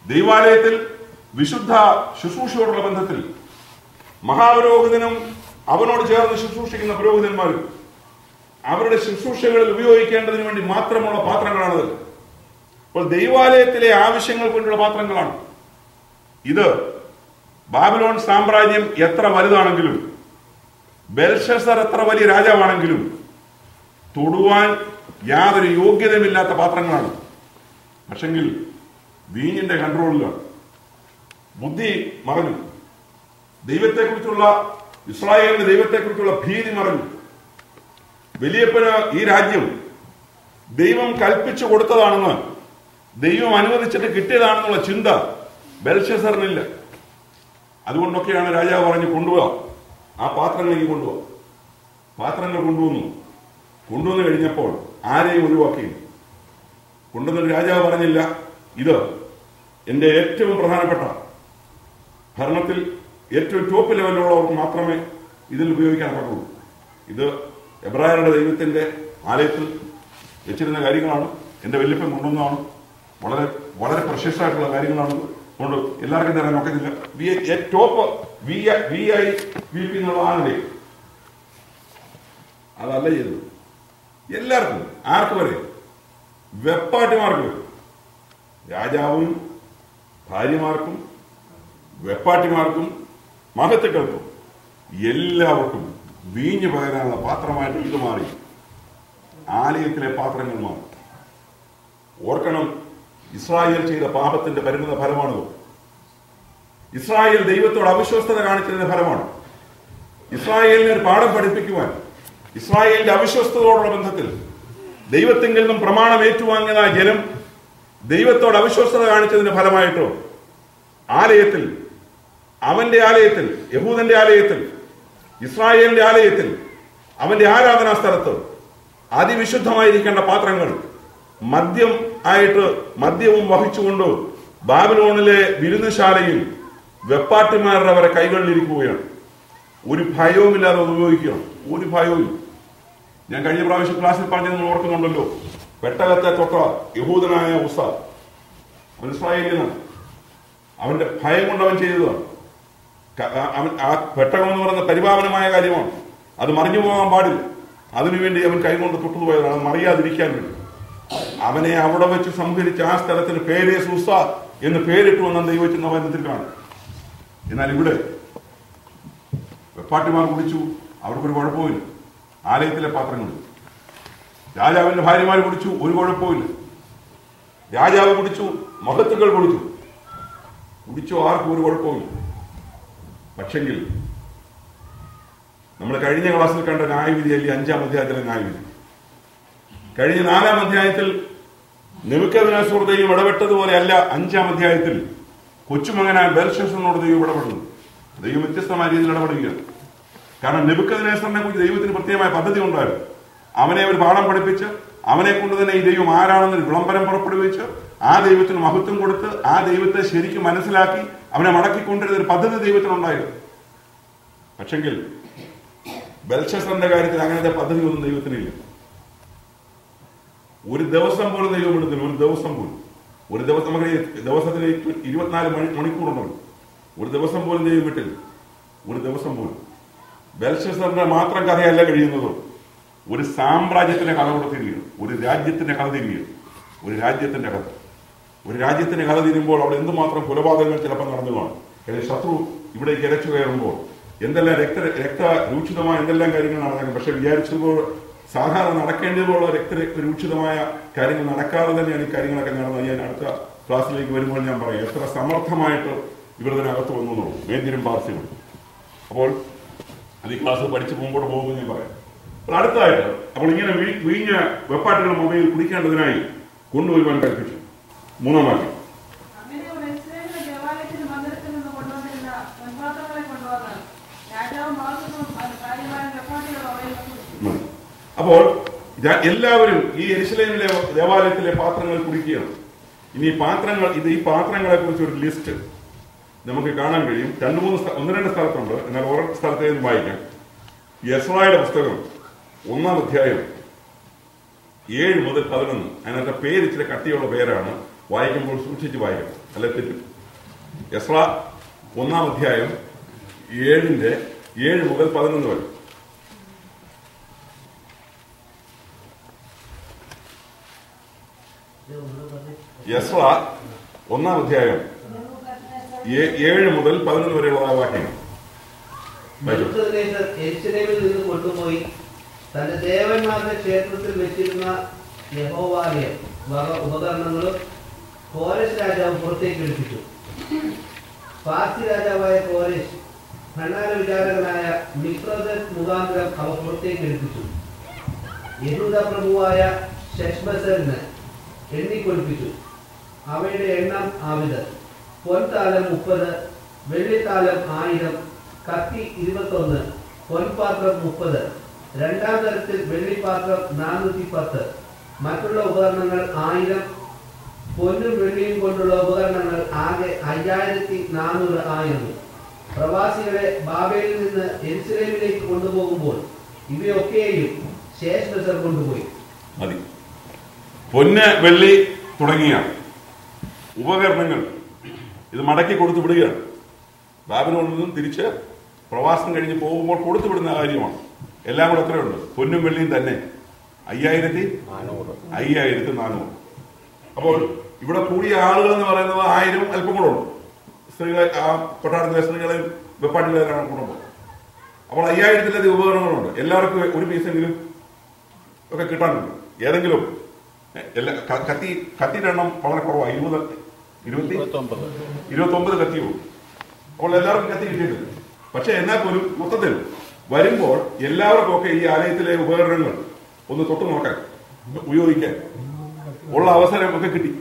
ദൈവാലയത്തിൽ വിശുദ്ധ ശുശ്രൂഷയോടുള്ള ബന്ധത്തിൽ മഹാപുരോഹിതനും അവനോട് ചേർന്ന് ശുശ്രൂഷിക്കുന്ന പുരോഹിതന്മാരും അവരുടെ ശുശ്രൂഷകളിൽ ഉപയോഗിക്കേണ്ടതിന് വേണ്ടി മാത്രമുള്ള പാത്രങ്ങളാണത്. അപ്പോൾ ദൈവാലയത്തിലെ ആവശ്യങ്ങൾക്ക് വേണ്ടിയുള്ള പാത്രങ്ങളാണ് ഇത്. ബാബിലോൺ സാമ്രാജ്യം എത്ര വലുതാണെങ്കിലും, ബെൽഷസർ എത്ര വലിയ രാജാവാണെങ്കിലും തൊടുവാൻ യാതൊരു യോഗ്യതയുമില്ലാത്ത പാത്രങ്ങളാണ്. പക്ഷെങ്കിൽ വീഞ്ഞിന്റെ കൺട്രോളിലാണ്. ബുദ്ധി മറഞ്ഞു. ദൈവത്തെക്കുറിച്ചുള്ള ഇസ്രായേലിന്റെ ദൈവത്തെക്കുറിച്ചുള്ള ഭീതി മറഞ്ഞു. വലിയപ്പന് ഈ രാജ്യം ദൈവം കൽപ്പിച്ചു കൊടുത്തതാണെന്ന്, ദൈവം അനുവദിച്ചിട്ട് കിട്ടിയതാണെന്നുള്ള ചിന്ത ബെൽഷസറിനില്ല. അതുകൊണ്ടൊക്കെയാണ് രാജാവ് പറഞ്ഞു, കൊണ്ടുപോകാം, ആ പാത്രങ്ങളിലേക്ക് കൊണ്ടുപോകാം. പാത്രങ്ങൾ കൊണ്ടുവന്നു കഴിഞ്ഞപ്പോൾ ആരെയും ഒഴിവാക്കി. കൊണ്ടുവന്നൊരു രാജാവ് പറഞ്ഞില്ല, ഇത് എന്റെ ഏറ്റവും പ്രധാനപ്പെട്ട ഭരണത്തിൽ ഏറ്റവും ടോപ്പ് ലെവലിലുള്ളവർക്ക് മാത്രമേ ഇതിൽ ഉപയോഗിക്കാൻ പറ്റുള്ളൂ. ഇത് എബ്രായരുടെ ദൈവത്തിന്റെ ആലയത്തിൽ വെച്ചിരുന്ന കാര്യങ്ങളാണ്, എന്റെ വല്യപ്പൻ കൊണ്ടുവന്നതാണ്, വളരെ വളരെ പ്രശസ്ത ആയിട്ടുള്ള കാര്യങ്ങളാണ്. കൊണ്ട് എല്ലാവർക്കും തരാൻ നോക്കുന്നില്ല. ടോപ്പ് VIP എന്നുള്ള ആളുടെ അതല്ല ചെയ്തത്. എല്ലാവർക്കും, ആർക്ക് വരെ, വെപ്പാട്ടിമാർക്ക്, രാജാവും ഭാര്യമാർക്കും വെപ്പാട്ടിമാർക്കും മഹത്തുക്കൾക്കും എല്ലാവർക്കും വീഞ്ഞു പകരാനുള്ള പാത്രമായിട്ട് ഇത് മാറി. ആലയത്തിലെ പാത്രങ്ങൾ മാറി. ഓർക്കണം, ഇസ്രായേൽ ചെയ്ത പാപത്തിന്റെ പരിണിത ഫലമാണത്. ഇസ്രായേൽ ദൈവത്തോട് അവിശ്വസ്തത കാണിച്ചതിന്റെ ഫലമാണ്. ഇസ്രായേലിനെ ഒരു പാഠം പഠിപ്പിക്കുവാൻ, ഇസ്രായേലിന്റെ അവിശ്വസ്തതയോടുള്ള ബന്ധത്തിൽ ദൈവത്തിങ്കിൽ നിന്നും പ്രമാണം ഏറ്റുവാങ്ങിയതായ ജനം ദൈവത്തോട് അവിശ്വസ്തത കാണിച്ചതിന്റെ ഫലമായിട്ടോ ആലയത്തിൽ, അവന്റെ ആലയത്തിൽ, യഹൂദന്റെ ആലയത്തിൽ, ഇസ്രായേലിന്റെ ആലയത്തിൽ, അവന്റെ ആരാധനാ സ്ഥലത്ത് അതിവിശുദ്ധമായിരിക്കേണ്ട പാത്രങ്ങൾ മദ്യവും വഹിച്ചുകൊണ്ട് ബാബിലോണിലെ വിരുന്നുശാലയിൽ വെപ്പാട്ടിമാരുടെ അവരെ കൈകളിലിരിക്കുകയാണ്. ഒരു ഭയവുമില്ലാതെ ഉപയോഗിക്കണം. ഒരു ഭയവും. ഞാൻ കഴിഞ്ഞ പ്രാവശ്യം ക്ലാസ്സിൽ പറഞ്ഞത് നിങ്ങൾ ഓർക്കുന്നുണ്ടല്ലോ. പെട്ടകത്തെ തൊട്ട യഹൂദനായ ഉസ, അവൻ ഇസ്രായേലിനാണ്. അവന്റെ ഭയം കൊണ്ട് അവൻ ചെയ്തതാണ്. ആ പെട്ടകം എന്ന് പറയുന്ന പരിപാവനമായ കാര്യമാണ്. അത് മറിഞ്ഞു പോകാൻ പാടില്ല. അതിനുവേണ്ടി അവൻ കൈകൊണ്ട് തൊട്ടുപോയതാണ്, അത് മറിയാതിരിക്കാൻ വേണ്ടി. അവനെ അവിടെ വെച്ച് സംഹരിച്ച് ആ സ്ഥലത്തിന് പേരെ സൂസ എന്ന് പേരിട്ടു വന്ന ദൈവത്തിന്റെ വചനത്തിൽ കാണും. എന്നാൽ ഇവിടെ വെപ്പാട്ടിമാർ കുടിച്ചു, അവർക്കൊരു കുഴപ്പമില്ല. ആലയത്തിലെ പാത്രങ്ങൾ. രാജാവിന്റെ ഭാര്യമാർ കുടിച്ചു, ഒരു കുഴപ്പമില്ല. രാജാവ് കുടിച്ചു, മഹത്തുക്കൾ കുടിച്ചു, ആർക്കും ഒരു കുഴപ്പമില്ല. പക്ഷെങ്കിൽ നമ്മൾ കഴിഞ്ഞ ക്ലാസ്സിൽ കണ്ട ന്യായവിധി അല്ലേ 5-ാം അധ്യായത്തിലെ ന്യായവിധി. കഴിഞ്ഞ 4-ാം അധ്യായത്തിൽ നെബൂഖദ്നേസർ ദൈവം ഇടപെട്ടതുപോലെ അല്ല 5-ാം അധ്യായത്തിൽ കൊച്ചുമകനായ ബെൽഷസ്സറിനോട് ദൈവം ഇടപെടുന്നു. ദൈവം വ്യത്യസ്തമായ രീതിയിൽ ഇടപെടുകയാണ്. കാരണം നെബൂഖദ്നേസറിനെ കുറിച്ച് ദൈവത്തിന് പ്രത്യേകമായ പദ്ധതി ഉണ്ടായിരുന്നു. അവനെ ഒരു പാഠം പഠിപ്പിച്ച് അവനെ കൊണ്ട് തന്നെ ഈ ദൈവം ആരാണെന്നൊരു വിളംബരം പുറപ്പെടുവിച്ച് ആ ദൈവത്തിന് മഹത്വം കൊടുത്ത് ആ ദൈവത്തെ ശരിക്കും മനസ്സിലാക്കി അവനെ മടക്കിക്കൊണ്ടിരുന്ന ഒരു പദ്ധതി ദൈവത്തിനുണ്ടായിരുന്നു. പക്ഷെങ്കിൽ ബെൽഷസ്സറിന്റെ കാര്യത്തിൽ അങ്ങനത്തെ പദ്ധതി ഒന്നും ദൈവത്തിനില്ല. ഒരു ദിവസം പോലും ദൈവം എടുത്തില്ല. ഒരു ദിവസം നമുക്ക് ദിവസത്തിന് 24 മണിക്കൂറുണ്ടല്ലോ. ഒരു ദിവസം പോലും ദൈവം വിട്ടില്ല. ഒരു ദിവസം പോലും. ബെൽഷസ്സറിന്റെ മാത്രം കഥയല്ല കഴിയുന്നത്. ഒരു സാമ്രാജ്യത്തിന്റെ കഥ കൂടെ തിരികെ, ഒരു രാജ്യത്തിന്റെ കഥ തിരികെ, ഒരു രാജ്യത്തിന്റെ കഥ തിരിയുമ്പോൾ അവിടെ എന്തുമാത്രം കൊലപാതകങ്ങൾ ചിലപ്പോൾ നടന്നു കാണും. ശത്രു ഇവിടേക്ക് ഇരച്ചു കയറുമ്പോൾ എന്തെല്ലാം രക്തരൂക്ഷിതമായ എന്തെല്ലാം കാര്യങ്ങൾ നടക്കും. പക്ഷെ വിചാരിച്ചപ്പോൾ സാധാരണ നടക്കേണ്ടതുള്ള രക്തരൂക്ഷിതമായ കാര്യങ്ങൾ നടക്കാതെ തന്നെയാണ് ഈ കാര്യങ്ങളൊക്കെ നടന്നത്. ഞാൻ അടുത്ത ക്ലാസ്സിലേക്ക് വരുമ്പോൾ ഞാൻ പറയാം എത്ര സമർത്ഥമായിട്ട് ഇവർ ഇതിനകത്ത് വന്നു എന്നുള്ളൂ, മേദ്യരും പാർസികളും. അപ്പോൾ അത് ഈ ക്ലാസ് പഠിച്ച് മുമ്പോട്ട് പോകുമ്പോൾ ഞാൻ പറയാം. അപ്പോൾ അടുത്തായിട്ട് അപ്പോൾ ഇങ്ങനെ വീഞ്ഞ വെപ്പാട്ടുകൾ മൊബൈൽ കുടിക്കേണ്ടതിനായി കൊണ്ടുവരുവാൻ കൽപ്പിച്ചു. 3-ാം വാക്യം. അപ്പോൾ എല്ലാവരും ഈ യെരുശലേമിലെ ദേവാലയത്തിലെ പാത്രങ്ങൾ കുടിക്കുകയാണ്. ഇനി ഈ പാത്രങ്ങളെ കുറിച്ച് ഒരു ലിസ്റ്റ് നമുക്ക് കാണാൻ കഴിയും. 1-2 സ്ഥലത്തുണ്ട്, എന്നാൽ ഓരോ സ്ഥലത്തേക്കും വായിക്കാം. എസ്രായുടെ പുസ്തകം 1-ാം അധ്യായം 7 മുതൽ 11. അതിനകത്തെ പേര് ഇച്ചിരി കട്ടിയുള്ള പേരാണ്, വായിക്കുമ്പോൾ സൂക്ഷിച്ച് വായിക്കണം, അല്ലെ തെറ്റും. എസ്ര 1-ാം അധ്യായം 7 മുതൽ 11 വരെ. എസ്ര 1-ാം അധ്യായം 7 മുതൽ 11 വരെയുള്ള വാക്യങ്ങൾ. യെരൂശലേമിൽ നിന്ന് കൊണ്ടുപോയി തന്റെ ദേവന്മാരുടെ ക്ഷേത്രത്തിൽ വെച്ചിരുന്ന യഹോവാലയം വക ഉപകരണങ്ങളും കോരേശ് രാജാവ് പുറത്തേക്ക് എടുപ്പിച്ചു. പാർസി രാജാവായ കോരേശ് ഭണ്ഡാര വിചാരകനായ മിക്രോദത്ത് മുഖാന്തരം അവ പുറത്തേക്ക് എടുപ്പിച്ചു. യഹൂദ പ്രഭുവായ ശെഷ്ബസറിന് എണ്ണിക്കൊടുപ്പിച്ചു. അവയുടെ എണ്ണം ആവിത്: പൊൻതാലം 30, വെള്ളിത്താലം 1000, കത്തി 21, പൊൻപാത്രം 30, 2-ാം തരത്തിൽ വെള്ളിപ്പാത്രം 410, മറ്റുള്ള ഉപകരണങ്ങൾ 1000, പൊന്നും വെള്ളിയും കൊണ്ടുള്ള ഉപകരണങ്ങൾ ആകെ 5400 ആയിരുന്നു. പ്രവാസികളെ ബാബേലിൽ നിന്ന് യെരൂശലേമിലേക്ക് കൊണ്ടുപോകുമ്പോൾ ഇവയൊക്കെയും ശേഷ്ബസർ കൊണ്ടുപോയി. മതി. പൊന്ന്, വെള്ളി തുടങ്ങിയ ഉപകരണങ്ങൾ ഇത് മടക്കി കൊടുത്തു വിടുകയാണ്. ബാബിലോണിൽ നിന്നും തിരിച്ച് പ്രവാസം കഴിഞ്ഞ് പോകുമ്പോൾ കൊടുത്തു വിടുന്ന കാര്യമാണ്. എല്ലാം കൂടെ എത്രയുണ്ട്? പൊന്നും വെള്ളിയും തന്നെ 5400. അപ്പോൾ ഇവിടെ കൂടിയ ആളുകൾ എന്ന് പറയുന്നത് 1000 അല്പം കൂടെ ഉണ്ട്. സ്ത്രീകളെ, ആ കൊട്ടാരത്തിലെ സ്ത്രീകളെയും വെപ്പാട്ടികളെല്ലാം കൊണ്ടുപോകും. അപ്പോൾ 5000-ത്തിലധികം ഉപകരണങ്ങളുണ്ട്. എല്ലാവർക്കും ഒരു പീസെങ്കിലും ഒക്കെ കിട്ടാനുണ്ട്. ഏതെങ്കിലും കത്തിയുടെ എണ്ണം വളരെ കുറവാണ്. 29 കത്തിയുള്ളൂ. അപ്പോൾ എല്ലാവർക്കും കത്തി കിട്ടിയിട്ടില്ല. പക്ഷെ എന്നാൽ പോലും മൊത്തത്തിൽ വരുമ്പോൾ എല്ലാവർക്കും ഒക്കെ ഈ ആലയത്തിലെ ഉപകരണങ്ങൾ ഒന്ന് തൊട്ട് നോക്കാൻ, ഉപയോഗിക്കാൻ ഉള്ള അവസരം ഒക്കെ കിട്ടി.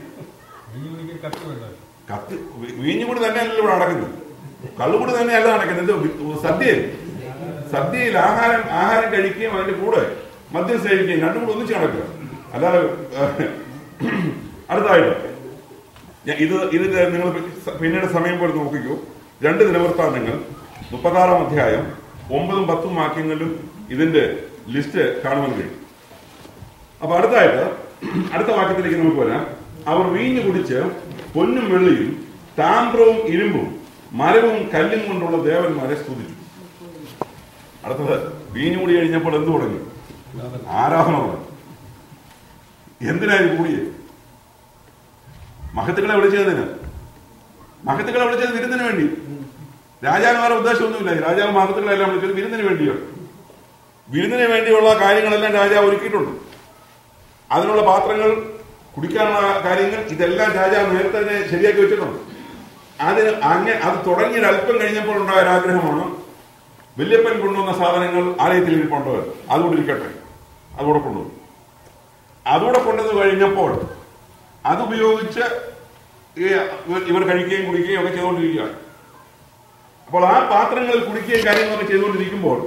കത്ത് വീഞ്ഞുകൂടി തന്നെയല്ല ഇവിടെ നടക്കുന്നത്, കള്ളുകൂടി തന്നെയല്ല നടക്കുന്നത്. സദ്യയിൽ ആഹാരം കഴിക്കുകയും അതിന്റെ കൂടെ മദ്യം സേവിക്കുകയും രണ്ടും കൂടെ ഒന്നിച്ച് നടക്കുക. അല്ലാതെ അടുത്തായിട്ട് ഇത് നിങ്ങൾ പിന്നീട് സമയം പോലെ നോക്കിക്കൂ. 2 ദിനവൃത്താന്തങ്ങൾ 36-ാം അധ്യായം 9-ഉം 10-ഉം വാക്യങ്ങളിലും ഇതിന്റെ ലിസ്റ്റ് കാണുവാൻ കഴിയും. അപ്പൊ അടുത്ത വാക്യത്തിലേക്ക് നമുക്ക് വരാം. അവർ വീഞ്ഞു കുടിച്ച് പൊന്നും വെള്ളിയും താമ്രവും ഇരുമ്പും മരവും കല്ലും കൊണ്ടുള്ള ദേവന്മാരെ സ്തുതിച്ചു. അടുത്തത് വീഞ്ഞു കൂടി കഴിഞ്ഞപ്പോൾ എന്ത് തുടങ്ങി? ആരാധന തുടങ്ങി. എന്തിനായി കൂടിയേ? മഹത്തുക്കളെ വിളിച്ചതിന്, വിരുന്നിന് വേണ്ടി. രാജാവിന്റെ ഉദ്ദേശമൊന്നുമില്ല. രാജാവ് മഹത്തുക്കളെല്ലാം വിളിച്ചത് വിരുന്നിന് വേണ്ടിയാണ്. വിരുന്നിന് വേണ്ടിയുള്ള കാര്യങ്ങളെല്ലാം രാജാവ് ഒരുക്കിയിട്ടുണ്ട്. അതിനുള്ള പാത്രങ്ങൾ, കുടിക്കാനുള്ള കാര്യങ്ങൾ, ഇതെല്ലാം രാജാവ് നേരത്തെ തന്നെ ശരിയാക്കി വെച്ചിട്ടുണ്ട്. അത് തുടങ്ങിയ അല്പം കഴിഞ്ഞപ്പോൾ ഉണ്ടായ ഒരാഗ്രഹമാണ് വല്യപ്പൻ കൊണ്ടുവന്ന സാധനങ്ങൾ ആലയത്തിൽ ഇരിപ്പുണ്ടവർ അതുകൊണ്ട് ഇരിക്കട്ടെ, അതുകൂടെ കൊണ്ടുവന്നു. അതുകൂടെ കൊണ്ടുവന്ന് കഴിഞ്ഞപ്പോൾ അതുപയോഗിച്ച് ഇവർ കഴിക്കുകയും കുടിക്കുകയും ഒക്കെ ചെയ്തുകൊണ്ടിരിക്കുകയാണ്. അപ്പോൾ ആ പാത്രങ്ങളിൽ കുടിക്കുകയും കാര്യങ്ങളൊക്കെ ചെയ്തുകൊണ്ടിരിക്കുമ്പോൾ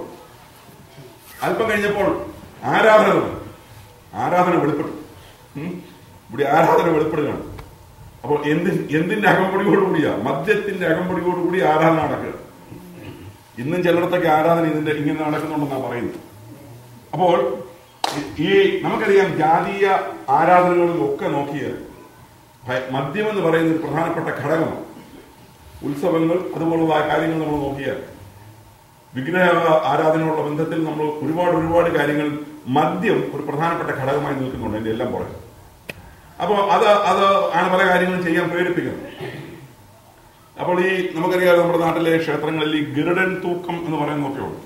അല്പം കഴിഞ്ഞപ്പോൾ ആരാധന വെളിപ്പെട്ടു. ഇവിടെ ആരാധന വെളിപ്പെടുകയാണ്. അപ്പോൾ എന്തിന്റെ അകമ്പടിയോടുകൂടിയാ? മദ്യത്തിന്റെ അകമ്പടിയോടുകൂടി ആരാധന നടക്കുക. ഇന്നും ചിലയിടത്തൊക്കെ ആരാധന ഇങ്ങനെ നടക്കുന്നുണ്ടെന്നാണ് പറയുന്നത്. അപ്പോൾ നമുക്കറിയാം, ജാതീയ ആരാധനകളിലൊക്കെ നോക്കിയാൽ മദ്യം എന്ന് പറയുന്ന ഒരു പ്രധാനപ്പെട്ട ഘടകമാണ്. ഉത്സവങ്ങൾ അതുപോലുള്ള കാര്യങ്ങൾ നമ്മൾ നോക്കിയാൽ, വിഗ്രഹ ആരാധനയുള്ള ബന്ധത്തിൽ നമ്മൾ ഒരുപാട് കാര്യങ്ങൾ മദ്യം ഒരു പ്രധാനപ്പെട്ട ഘടകമായി നിൽക്കുന്നുണ്ട്. അതിന്റെ എല്ലാം പുറകെ. അപ്പോൾ അത് ആണ് പല കാര്യങ്ങളും ചെയ്യാൻ പ്രേരിപ്പിക്കുന്നത്. അപ്പോൾ നമുക്കറിയാം, നമ്മുടെ നാട്ടിലെ ക്ഷേത്രങ്ങളിൽ ഈ ഗരുഡൻ തൂക്കം എന്ന് പറയുന്നതൊക്കെയുണ്ട്.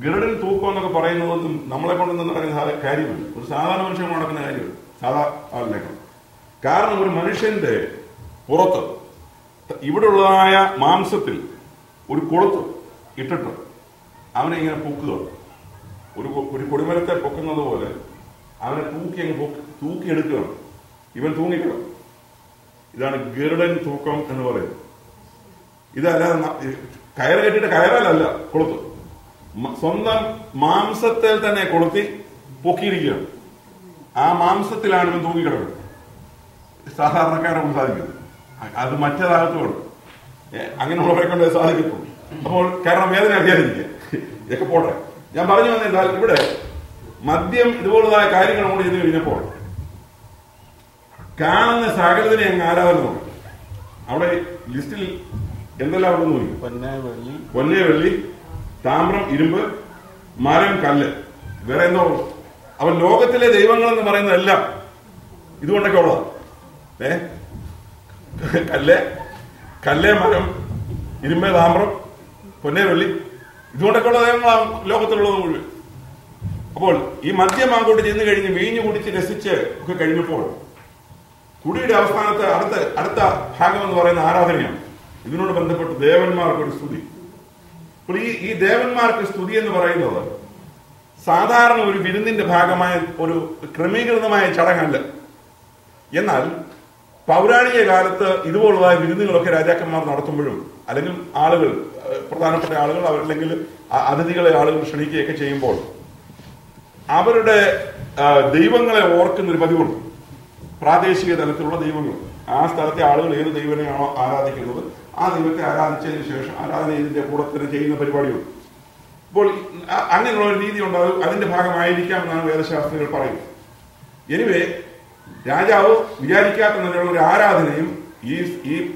ഗരുഡൻ തൂക്കം എന്നൊക്കെ പറയുന്നത് നമ്മളെ കൊണ്ടൊന്നും നടക്കുന്ന കാര്യമല്ല. ഒരു സാധാരണ മനുഷ്യൻ നടക്കുന്ന കാര്യമല്ല, സാധാ ആളിനേക്കാൾ. കാരണം ഒരു മനുഷ്യന്റെ പുറത്ത് ഇവിടെയുള്ളതായ മാംസത്തിൽ ഒരു കൊളുത്ത് ഇട്ടിട്ട് അവനെ ഇങ്ങനെ പൊക്കുക. ഒരു കൊടിമരത്തെ പൊക്കുന്നത് പോലെ അവനെ തൂക്കിയെടുക്കുകയാണ്. ഇവൻ തൂങ്ങിക്കണം. ഇതാണ് ഗരുഡൻ തൂക്കം എന്ന് പറയുന്നത്. ഇതല്ലാതെ കയറ് കെട്ടിയിട്ട് കയറല്ല, കൊളുത്ത് സ്വന്തം മാംസത്തിൽ തന്നെ കൊളുത്തി പൊക്കിയിരിക്കുകയാണ്. ആ മാംസത്തിലാണ് ഇവൻ തൂങ്ങിക്കിടക്കുന്നത്. സാധാരണക്കാരാണ് സാധിക്കുന്നത്. അത് മറ്റേതാകത്തോട് അങ്ങനെയുള്ളവരെ കൊണ്ട് സാധിക്കത്തുള്ളൂ. അപ്പോൾ കാരണം വേദന അറിയാതിരിക്കുക ഇതൊക്കെ പോട്ടെ. ഞാൻ പറഞ്ഞു വന്നാൽ ഇവിടെ മദ്യം ഇതുപോലുള്ളതായ കാര്യങ്ങൾ കൊണ്ട് ചെയ്ത് കഴിഞ്ഞപ്പോൾ കാണുന്ന സകലത്തിനെ അങ്ങ് ആരാധന നോക്കും. അവിടെ ലിസ്റ്റിൽ എന്തെല്ലാം ഉണ്ടെന്ന് നോക്കി. പൊന്നെ, വെള്ളി, താമ്രം, ഇരുമ്പ്, മരം, കല്ല്, വേറെ എന്തോ. അവൻ ലോകത്തിലെ ദൈവങ്ങൾ എന്ന് പറയുന്നതെല്ലാം ഇതുകൊണ്ടൊക്കെ ഉള്ളതാണ്. കല്ല്, മരം, ഇരുമ്പ്, താമ്രം, പൊന്നെ, വെള്ളി, ഇതുകൊണ്ടൊക്കെ ഉള്ള ദൈവങ്ങളാണ് ലോകത്തിലുള്ളത് മുഴുവൻ. അപ്പോൾ ഈ മദ്യം അങ്ങോട്ട് ചെന്ന് കഴിഞ്ഞ് വീഞ്ഞു കുടിച്ച് രസിച്ച് ഒക്കെ കഴിഞ്ഞപ്പോൾ കുടിയുടെ അവസാനത്ത് അടുത്ത ഭാഗം എന്ന് പറയുന്ന ആരാധനയാണ്. ഇതിനോട് ബന്ധപ്പെട്ട് ദേവന്മാർക്കൊരു സ്തുതി. അപ്പോൾ ഈ ദേവന്മാർക്ക് സ്തുതി എന്ന് പറയുന്നത് സാധാരണ ഒരു വിരുന്നിന്റെ ഭാഗമായ ഒരു ക്രമീകൃതമായ ചടങ്ങല്ല. എന്നാൽ പൗരാണിക കാലത്ത് ഇതുപോലുള്ളതായ വിരുന്നുകളൊക്കെ രാജാക്കന്മാർ നടത്തുമ്പോഴും അല്ലെങ്കിൽ ആളുകൾ, പ്രധാനപ്പെട്ട ആളുകൾ, അല്ലെങ്കിൽ അതിഥികളെ ആളുകൾ ക്ഷണിക്കുകയൊക്കെ ചെയ്യുമ്പോൾ അവരുടെ ദൈവങ്ങളെ ഓർക്കുന്നൊരു പതിവുണ്ട്. പ്രാദേശിക തലത്തിലുള്ള ദൈവങ്ങൾ, ആ സ്ഥലത്തെ ആളുകൾ ഏത് ദൈവനെയാണോ ആരാധിക്കുന്നത് ആ ദൈവത്തെ ആരാധിച്ചതിന് ശേഷം ആരാധന ഇതിന്റെ കൂടെ തന്നെ ചെയ്യുന്ന പരിപാടിയുണ്ട്. അപ്പോൾ അങ്ങനെയുള്ള ഒരു രീതി ഉണ്ടാകും. അതിന്റെ ഭാഗമായിരിക്കാം എന്നാണ് വേദശാസ്ത്രികൾ പറയുന്നത്. എനിവേ രാജാവ് വിചാരിക്കാത്ത നിലയുള്ള ഒരു ആരാധനയും ഈ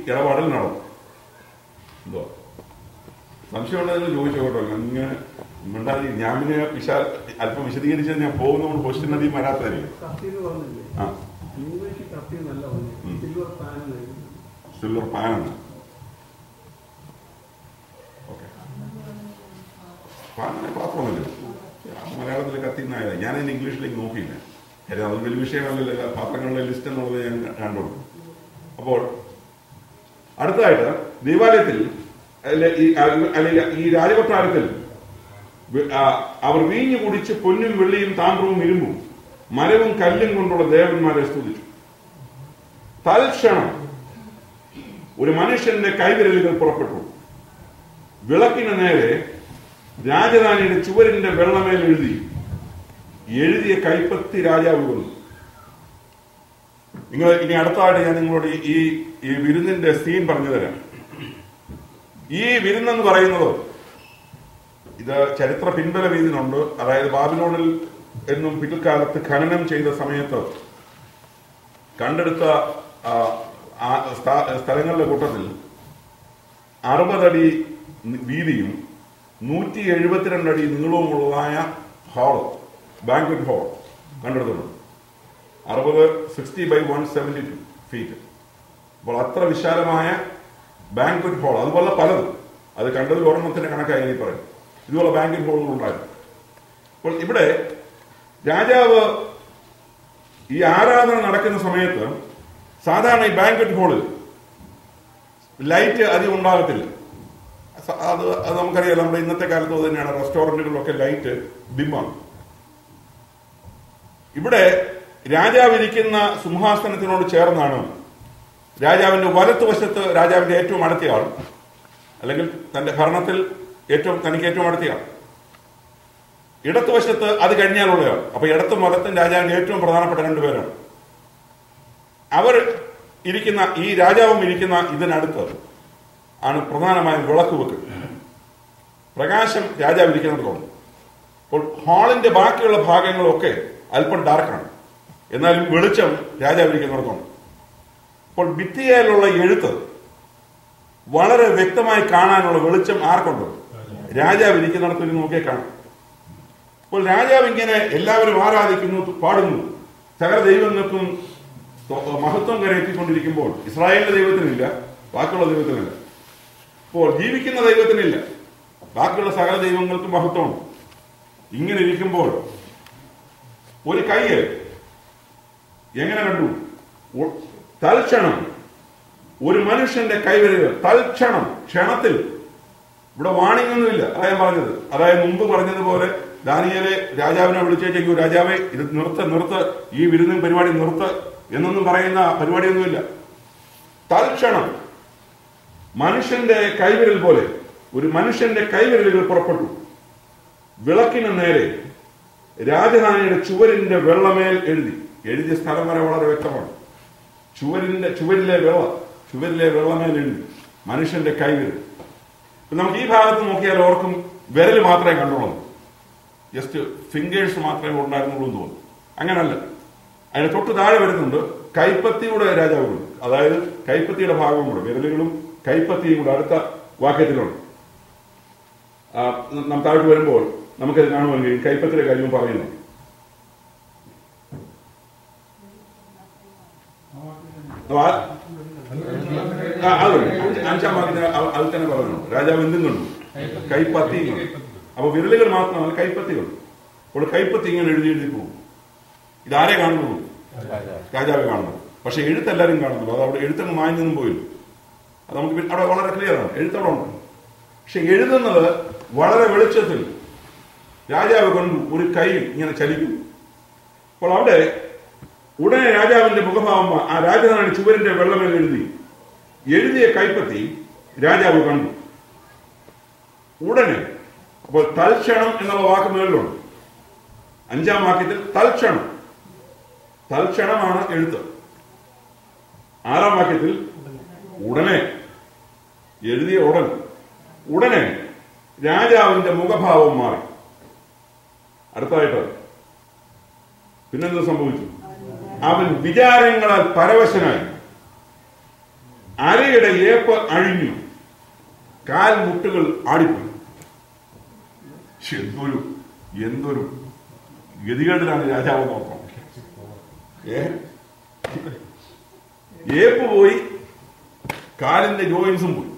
ഇടപാടിൽ നടന്നു. എന്തോ സംശയം ഉണ്ടെന്ന് ചോദിച്ചു കേട്ടോ. ഇങ്ങനെ മിണ്ടാതി ഞാൻ പിന്നെ അല്പം വിശദീകരിച്ചത് ഞാൻ പോകുന്നതുകൊണ്ട് ക്വസ്റ്റ്യൻ അധികം വരാത്തതായിരിക്കും. സിൽവർ പാനാണ്. ഓക്കെ, പാനിനെ പാത്രമൊന്നുമില്ല. മലയാളത്തിൽ കത്തിന്നായത് ഞാനതിന് ഇംഗ്ലീഷിലേക്ക് നോക്കിയില്ല. അത് വലിയ വിഷയമല്ലല്ലോ. പാത്രങ്ങളുടെ ലിസ്റ്റ് എന്നുള്ളത് ഞാൻ കണ്ടുള്ളൂ. അപ്പോൾ അടുത്തതായിട്ട് ദേവാലയത്തിൽ ഈ രാജകൊട്ടാരത്തിൽ അവർ വീഞ്ഞു കുടിച്ച് പൊന്നും വെള്ളിയും താമ്രവും ഇരുമ്പും മരവും കല്ലും കൊണ്ടുള്ള ദേവന്മാരെ സ്തുതിച്ചു. തൽക്ഷണം ഒരു മനുഷ്യന്റെ കൈവിരലുകൾ പുറപ്പെട്ടു. വിളക്കിന് നേരെ രാജധാനിയുടെ ചുവരിന്റെ വെള്ളമേൽ എഴുതിയ കൈപ്പത്തി രാജാവ് വന്നു. നിങ്ങൾ ഇനി അടുത്തതായിട്ട് ഞാൻ നിങ്ങളോട് ഈ വിരുന്നിന്റെ സീൻ പറഞ്ഞു തരാം. ഈ വിരുന്നെന്ന് പറയുന്നത് ഇത് ചരിത്ര പിൻബല രീതിയിലുണ്ട്. അതായത് ബാബിലോണിൽ എന്നും പിൽക്കാലത്ത് ഖനനം ചെയ്ത സമയത്ത് കണ്ടെടുത്ത സ്ഥലങ്ങളുടെ കൂട്ടത്തിൽ 60 അടി വീതിയും 172 അടി നീളവുമുള്ളതായ ഹാള്, ബാങ്ക്വറ്റ് ഹാൾ കണ്ടെടുത്തിട്ടുണ്ട്. 60 by 172 ഫീറ്റ്. അപ്പോൾ അത്ര വിശാലമായ ബാങ്ക്വറ്റ് ഹാൾ, അതുപോലെ പലതും, അത് കണ്ടതിൽ ഒരെണ്ണത്തിന്റെ കണക്കായി എനിക്ക് പറയും. ഇതുപോലെ ബാങ്ക്വറ്റ് ഹാളുകൾ ഉണ്ടായിരുന്നു. അപ്പോൾ ഇവിടെ രാജാവ് ഈ ആരാധന നടക്കുന്ന സമയത്ത് സാധാരണ ഈ ബാങ്ക്വറ്റ് ഹാളിൽ ലൈറ്റ് അധികം ഉണ്ടാകത്തില്ല. അത് നമുക്കറിയാം. നമ്മുടെ ഇന്നത്തെ കാലത്ത് തന്നെയാണ് റെസ്റ്റോറന്റുകളിലൊക്കെ ലൈറ്റ് ഡിമ്മാണ്. ഇവിടെ രാജാവ് ഇരിക്കുന്ന സിംഹാസനത്തിനോട് ചേർന്നാണ് രാജാവിന്റെ വലത്തുവശത്ത് രാജാവിന്റെ ഏറ്റവും അടുത്തയാൾ, അല്ലെങ്കിൽ തന്റെ ഭരണത്തിൽ തനിക്ക് ഏറ്റവും അടുത്തയാൾ. ഇടത്തുവശത്ത് അത് കഴിഞ്ഞാലുള്ളയാൾ. അപ്പൊ ഇടത്തും വലത്തും രാജാവിന്റെ ഏറ്റവും പ്രധാനപ്പെട്ട 2 പേരാണ്. അവർ ഇരിക്കുന്ന ഈ രാജാവും ഇരിക്കുന്ന ഇതിനടുത്ത് ആണ് പ്രധാനമായും വിളക്ക് വെക്കുക. പ്രകാശം രാജാവ് ഇരിക്കുന്നിടത്തോളം. അപ്പോൾ ഹാളിന്റെ ബാക്കിയുള്ള ഭാഗങ്ങളൊക്കെ അല്പം ഡാർക്കാണ്, എന്നാലും വെളിച്ചം രാജാവ് ഇരിക്കുന്നിടത്തോളം. അപ്പോൾ ഭിത്തിയിലുള്ള എഴുത്ത് വളരെ വ്യക്തമായി കാണാനുള്ള വെളിച്ചം ആർക്കുണ്ട്? രാജാവ് ഇരിക്കുന്നിടത്ത് നോക്കിയേ കാണാം. അപ്പോൾ രാജാവ് ഇങ്ങനെ എല്ലാവരും ആരാധിക്കുന്നു, പാടുന്നു, സകല ദൈവങ്ങൾക്കും മഹത്വം കരയെത്തിക്കൊണ്ടിരിക്കുമ്പോൾ ഇസ്രായേലിന്റെ ദൈവത്തിനില്ല, ബാക്കിയുള്ള ദൈവത്തിനില്ല. അപ്പോൾ ജീവിക്കുന്ന ദൈവത്തിനില്ല, ബാക്കിയുള്ള സകല ദൈവങ്ങൾക്കും മഹത്വമുണ്ട്. ഇങ്ങനെ ഇരിക്കുമ്പോൾ ഒരു കൈ എങ്ങനെ കണ്ടു? തൽക്ഷണം ഒരു മനുഷ്യന്റെ കൈവിരലുകൾ, തൽക്ഷണം, ക്ഷണത്തിൽ. ഇവിടെ വാണിംഗ് ഒന്നുമില്ല. അതാ ഞാൻ പറഞ്ഞത്. അതായത് മുമ്പ് പറഞ്ഞതുപോലെ ദാനിയേലെ രാജാവിനെ വിളിച്ചേക്കെങ്കിൽ രാജാവെ ഇത് നിർത്ത്, ഈ വിരുന്നും പരിപാടി നിർത്ത് എന്നൊന്നും പറയുന്ന പരിപാടിയൊന്നുമില്ല. തൽക്ഷണം മനുഷ്യന്റെ കൈവിരൽ പോലെ ഒരു മനുഷ്യന്റെ കൈവിരലുകൾ പുറപ്പെട്ടു. വിളക്കിന് നേരെ രാജധാനിയുടെ ചുവരിന്റെ വെള്ളമേൽ എഴുതിയ സ്ഥലം വരെ വളരെ വ്യക്തമാണ്. ചുവരിലെ വെള്ളമേലെഴുതി മനുഷ്യന്റെ കൈവിരൽ. നമുക്ക് ഈ ഭാഗത്ത് നോക്കിയാൽ ഓർക്കും വിരൽ മാത്രമേ കണ്ടുള്ളൂ, ജസ്റ്റ് ഫിംഗേഴ്സ് മാത്രമേ ഉണ്ടായിരുന്നുള്ളൂ എന്ന് തോന്നുന്നു. അങ്ങനല്ല, അതിന് തൊട്ട് താഴെ വരുന്നുണ്ട് കൈപ്പത്തിയുടെ രാജാവുകൾ, അതായത് കൈപ്പത്തിയുടെ ഭാഗവും കൂടെ, വിരലുകളും കൈപ്പത്തിയും കൂടെ അടുത്ത വാക്യത്തിലുണ്ട്. നാം താഴോട്ട് വരുമ്പോൾ നമുക്കത് കാണുവാൻ കഴിയും. കൈപ്പത്തിയുടെ കാര്യവും പറയുന്നു. അഞ്ചാം വാക്യത്തിന് അത് തന്നെ പറഞ്ഞു. രാജാവ് എന്തും കണ്ടു, കൈപ്പത്തി. അപ്പൊ വിരലുകൾ മാത്രമല്ല, കൈപ്പത്തികൾ. അപ്പോൾ കൈപ്പത്തി ഇങ്ങനെ എഴുതി പോകും. ഇതാരെ കാണുന്നു? രാജാവ് കാണുന്നു. പക്ഷെ എഴുത്തെല്ലാരും കാണുന്നുള്ളൂ. അത് അവിടെ എഴുത്തങ്ങ് മാഞ്ഞൊന്നും പോയില്ല. അത് നമുക്ക് അവിടെ വളരെ ക്ലിയർ ആണ്, എഴുത്തവിടെ ഉണ്ട്. പക്ഷെ എഴുതുന്നത് വളരെ വെളിച്ചത്തിൽ രാജാവ് കണ്ടു ഒരു കൈ ഇങ്ങനെ ചലിക്കും. അപ്പോൾ അവിടെ ഉടനെ രാജാവിന്റെ മുഖഭാവം, ആ രാജധാനി ചുവരിന്റെ വെള്ളമേൽ എഴുതിയ കൈപ്പത്തി രാജാവ് കണ്ടു ഉടനെ. അപ്പോൾ തൽക്ഷണം എന്നുള്ള വാക്ക് മേളിലുണ്ട്. അഞ്ചാം വാക്യത്തിൽ തൽക്ഷണമാണ് എഴുത്ത്. ആറാം വാക്യത്തിൽ ഉടനെ, എഴുതിയ ഉടനെ രാജാവിന്റെ മുഖഭാവം മാറി. അടുത്തതായിട്ട് പിന്നെന്ത് സംഭവിച്ചു? അവൻ വിചാരങ്ങളാൽ പരവശനായി, അരയുടെ ഏപ്പ് അഴിഞ്ഞു, കാൽമുട്ടുകൾ ആടിപ്പോയി. എന്തൊരു ഗതികേടിലാണ് രാജാവ് നോക്കണം. ഏപ്പ് പോയി, കാലിന്റെ ജോയിൻസും പോയി.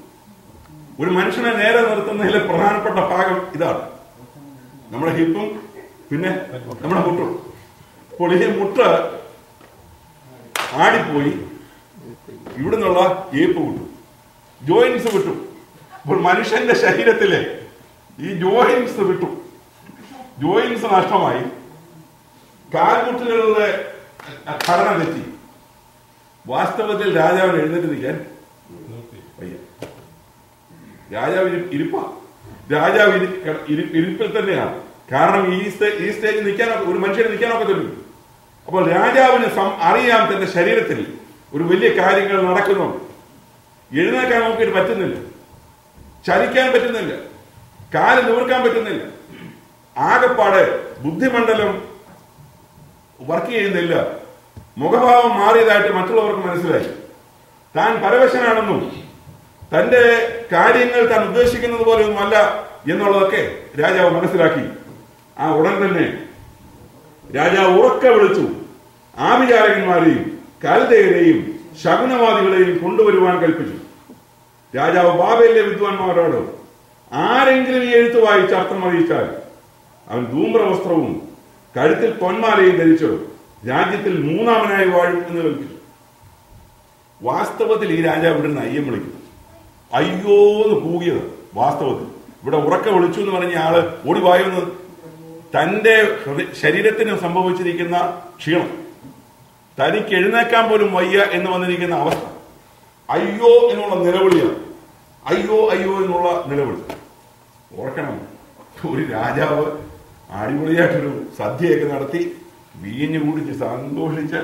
ഒരു മനുഷ്യനെ നേരെ നിർത്തുന്നതിലെ പ്രധാനപ്പെട്ട ഭാഗം ഇതാണ്, നമ്മുടെ ഹിപ്പും പിന്നെ നമ്മുടെ മുട്ടും. അപ്പോൾ ഈ മുട്ട് ആടിപ്പോയി, ഇവിടുന്നുള്ള ഏപ്പ് വിട്ടു, ജോയിൻസ് വിട്ടു. അപ്പോൾ മനുഷ്യന്റെ ശരീരത്തിലെ ഈ ജോയിൻസ് വിട്ടു, ജോയിൻസ് നഷ്ടമായി, കാൽമുട്ടുകളുടെ ഘടന തെറ്റി. വാസ്തവത്തിൽ രാജാവിന് എഴുന്നേറ്റ് നിൽക്കാൻ വയ്യ. രാജാവ് രാജാവ് ഇരിപ്പിൽ തന്നെയാണ്. കാരണം ഈ സ്റ്റേജിൽ നിൽക്കാനൊക്കെ ഒരു മനുഷ്യന് നിൽക്കാനൊക്കെ തരും. അപ്പോൾ രാജാവിന് അറിയാം തന്റെ ശരീരത്തിൽ ഒരു വലിയ കാര്യങ്ങൾ നടക്കുന്നുണ്ട്. എഴുന്നേക്കാൻ നോക്കിയിട്ട് പറ്റുന്നില്ല, ചലിക്കാൻ പറ്റുന്നില്ല, കാല് നിവർക്കാൻ പറ്റുന്നില്ല. ആകെപ്പാടെ ബുദ്ധിമണ്ഡലം വർക്ക് ചെയ്യുന്നില്ല. മുഖഭാവം മാറിയതായിട്ട് മറ്റുള്ളവർക്ക് മനസ്സിലായി. താൻ പരവശനാണെന്നും തന്റെ കാര്യങ്ങൾ താൻ ഉദ്ദേശിക്കുന്നത് പോലെയൊന്നും അല്ല എന്നുള്ളതൊക്കെ രാജാവ് മനസ്സിലാക്കി. ആ ഉടൻ തന്നെ രാജാവ് ഉറക്കെ വിളിച്ചു, ആഭിചാരകന്മാരെയും കൽദയരെയും ശകുനവാദികളെയും കൊണ്ടുവരുവാൻ കൽപ്പിച്ചു. രാജാവ് ബാബേലിലെ വിദ്വാൻമാരോട്, ആരെങ്കിലും ഈ എഴുത്ത് വായിച്ച് അർത്ഥം അറിയിച്ചാൽ അവൻ ധൂമ്രവസ്ത്രവും കഴുത്തിൽ പൊന്മാലയും ധരിച്ചു രാജ്യത്തിൽ മൂന്നാമനായി വാഴും എന്ന് കൽപ്പിച്ചു. വാസ്തവത്തിൽ ഈ രാജാവ് ഇവിടെ നിന്ന് അയ്യം വിളിക്കുന്നു. അയ്യോ എന്ന് കൂകിയത് വാസ്തവത്തിൽ ഇവിടെ ഉറക്കെ വിളിച്ചു എന്ന് പറഞ്ഞ ആള് ഓടി വായുന്നത് തന്റെ ശരീരത്തിന് സംഭവിച്ചിരിക്കുന്ന ക്ഷീണം, തനിക്ക് എഴുന്നേക്കാൻ പോലും വയ്യ എന്ന് വന്നിരിക്കുന്ന അവസ്ഥ, അയ്യോ എന്നുള്ള നിലവിളിയാണ്. അയ്യോ അയ്യോ എന്നുള്ള നിലവിളി. ഓർക്കണം, ഒരു രാജാവ് അടിപൊളിയായിട്ടൊരു സദ്യയൊക്കെ നടത്തി വീഞ്ഞു കുടിച്ച് സന്തോഷിച്ച്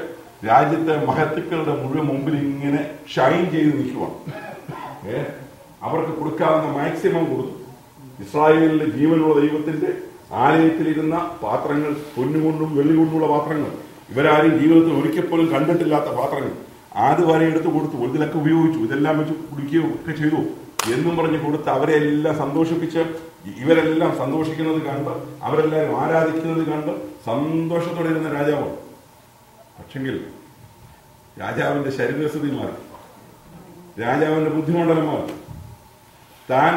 രാജ്യത്തെ മഹത്തുക്കളുടെ മുഴുവൻ മുമ്പിൽ ഇങ്ങനെ ഷൈൻ ചെയ്ത് നിൽക്കുവാണ്. അവർക്ക് കൊടുക്കാവുന്ന മാക്സിമം കൊടുത്തു. ഇസ്രായേലിലെ ജീവനുള്ള ദൈവത്തിന്റെ ആലയത്തിലിരുന്ന പാത്രങ്ങൾ, പൊന്നുകൊണ്ടും വെള്ളികൊണ്ടുള്ള പാത്രങ്ങൾ, ഇവരാരും ജീവിതത്തിൽ ഒരിക്കൽ പോലും കണ്ടിട്ടില്ലാത്ത പാത്രങ്ങൾ ആദ്യവരെ എടുത്ത് കൊടുത്തു. ഇതിലൊക്കെ ഉപയോഗിച്ചു, ഇതെല്ലാം വെച്ച് കുടിക്കുകയോ ഒക്കെ ചെയ്തു എന്നും പറഞ്ഞ് കൊടുത്ത് അവരെ എല്ലാം സന്തോഷിപ്പിച്ച് ഇവരെല്ലാം സന്തോഷിക്കുന്നത് കണ്ട് അവരെല്ലാവരും ആരാധിക്കുന്നത് കണ്ട് സന്തോഷത്തോടെ ഇരുന്ന രാജാവ്. പക്ഷെങ്കിൽ രാജാവിന്റെ ശരീരസ്ഥിതി മാറി, രാജാവിന്റെ ബുദ്ധിമണ്ഡലം മാറി. താൻ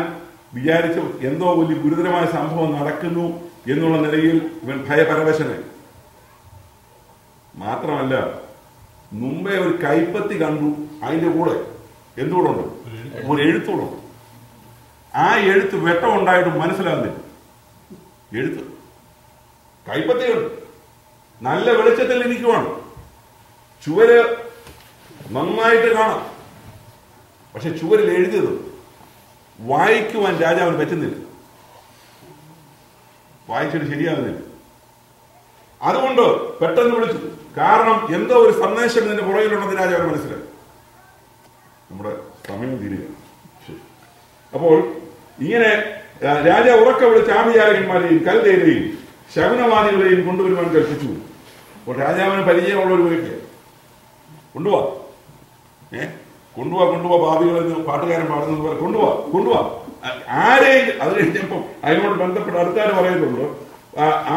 വിചാരിച്ച എന്തോ വലിയ ഗുരുതരമായ സംഭവം നടക്കുന്നു എന്നുള്ള നിലയിൽ ഇവൻ ഭയപരവശനായി. മാത്രമല്ല, മുമ്പേ ഒരു കൈപ്പത്തി കണ്ടു, അതിന്റെ കൂടെ എന്തുകൂടുണ്ട്, ഒരു എഴുത്തുകൂടുണ്ട്. ആ എഴുത്ത് വെട്ടമുണ്ടായിട്ടും മനസ്സിലാകുന്നില്ല. എഴുത്ത് കൈപ്പത്തിയുണ്ട്, നല്ല വെളിച്ചത്തിൽ ഇരിക്കുവാണ്, ചുവര് നന്നായിട്ട് കാണാം. പക്ഷെ ചുവരിൽ എഴുതിയത് വായിക്കുവാൻ രാജാവിന് പറ്റുന്നില്ല, വായിച്ചിട്ട് ശരിയാകുന്നില്ല. അതുകൊണ്ട് പെട്ടെന്ന് വിളിച്ചു. കാരണം എന്തോ ഒരു സന്ദേശം ഇതിന്റെ പുറകിലുണ്ടെന്ന് രാജാവ് മനസ്സിലായി. നമ്മുടെ സമയം തീരുക. അപ്പോൾ ഇങ്ങനെ രാജാവ് ഉറക്കെ വിളിച്ച് ആഭിചാരകന്മാരെയും കൽദേരെയും ശകുനവാദികളെയും കൊണ്ടുവരുവാൻ കൽപ്പിച്ചു. അപ്പോൾ രാജാവിന് പരിചയമുള്ള ഒരു വ്യക്തിയാണ്. കൊണ്ടുപോവാ കൊണ്ടുപോവാ ഭാവികളെന്ന് പാട്ടുകാരൻ പാടുന്നത് പോലെ കൊണ്ടുപോവാ ആരെയും. അത് കഴിഞ്ഞപ്പോൾ അതിനോട് ബന്ധപ്പെട്ട അടുത്താര് പറയുന്നുണ്ട്,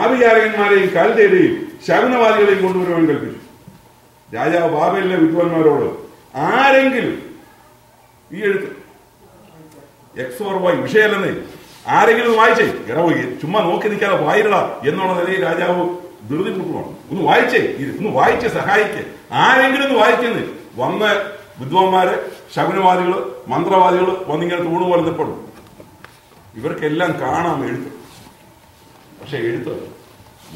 ആഭിചാരകന്മാരെയും കൽദേരെയും ശകുനവാദികളെയും കൊണ്ടുവരുവാൻ കൽപ്പിച്ചു. രാജാവ് ബാബേലിലെ വിദ്വാൻമാരോട് ആരെങ്കിലും ഈ എഴുത്ത് XY വിഷയമല്ലെന്നേ ആരെങ്കിലും വായിച്ചേ, ചുമ്മാ നോക്കി നിൽക്കാതെ വായിരട എന്നുള്ള നിലയിൽ രാജാവ് ധൃതി കൂട്ടുവാണ്. ഒന്ന് വായിച്ചേ സഹായിക്കേ, ആരെങ്കിലും ഒന്ന് വായിക്കുന്നേ. വന്ന വിദ്വാൻമാര്, ശകുനവാദികള്, മന്ത്രവാദികള് വന്നിങ്ങനെ തൂണ് പോലെ നിൽപ്പെടും. ഇവർക്കെല്ലാം കാണാം എഴുത്ത്, പക്ഷെ എഴുത്ത്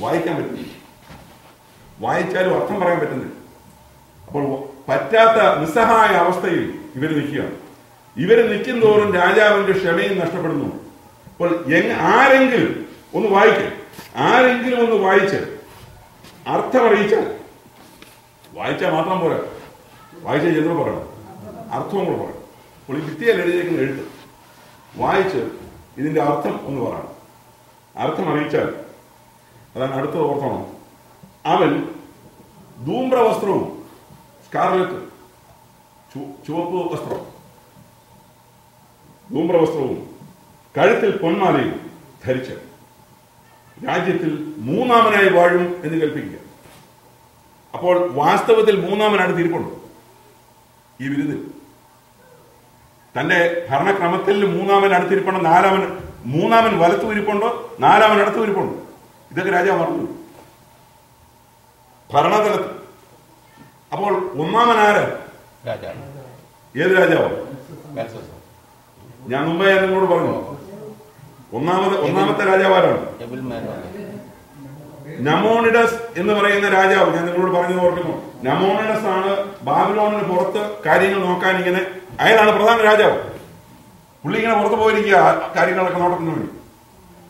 വായിക്കാൻ പറ്റുന്നില്ല. വായിച്ചാലും അർത്ഥം പറയാൻ പറ്റുന്നില്ല. അപ്പോൾ പറ്റാത്ത നിസ്സഹായ അവസ്ഥയിൽ ഇവർ നിൽക്കുകയാണ്. ഇവര് നിൽക്കും തോറും രാജാവിന്റെ ക്ഷമയും നഷ്ടപ്പെടുന്നു. അപ്പോൾ ആരെങ്കിലും ഒന്ന് വായിച്ച് അർത്ഥമറിയിച്ചാൽ, വായിച്ചാൽ മാത്രം പോരാ, വായിച്ച ചെന്ന് പറയണം, അർത്ഥവും കൂടെ പറയണം. അപ്പോൾ ഈ ഭിത്തിയിൽ എഴുതിയേക്കുന്ന എഴുത്ത് വായിച്ച് ഇതിന്റെ അർത്ഥം ഒന്ന് പറയണം. അർത്ഥം അറിയിച്ചാൽ അതാണ് അടുത്തത് ഓർക്കണം. അവൻ ധൂമ്ര വസ്ത്രവും സ്കാർലറ്റ് ചുവപ്പ് വസ്ത്രം, ധൂമ്രവസ്ത്രവും കഴുത്തിൽ പൊന്മാലയും ധരിച്ച് രാജ്യത്തിൽ മൂന്നാമനായി വാഴും എന്ന് കൽപ്പിക്കുക. അപ്പോൾ വാസ്തവത്തിൽ മൂന്നാമനായിട്ട് തിരിപ്പുണ്ട് ഈ വിരുന്നിൽ. തന്റെ ഭരണക്രമത്തിൽ മൂന്നാമൻ അടുത്തിരിപ്പുണ്ട്, മൂന്നാമൻ വലത്തു ഇരിപ്പുണ്ടോ, നാലാമൻ അടുത്തു ഇരിപ്പുണ്ട്. ഇതൊക്കെ രാജാവ് മറന്നു ഭരണതലത്തിൽ. അപ്പോൾ ഒന്നാമൻ ആര്? ഏത് രാജാവോ? ഞാൻ മുമ്പേ നിങ്ങളോട് പറഞ്ഞു, ഒന്നാമത്തെ രാജാവ് ആരാണ്? നമോണിഡസ് എന്ന് പറയുന്ന രാജാവ്. ഞാൻ നിങ്ങളോട് പറഞ്ഞത് ഓർക്കുന്നു. നമോണിഡസ് ആണ് ബാബിലോണിന് പുറത്ത് കാര്യങ്ങൾ നോക്കാൻ ഇങ്ങനെ, അയാളാണ് പ്രധാന രാജാവ്. പുള്ളി ഇങ്ങനെ പുറത്തു പോയിരിക്കുക കാര്യങ്ങളൊക്കെ നോട്ടത്തിന് വേണ്ടി.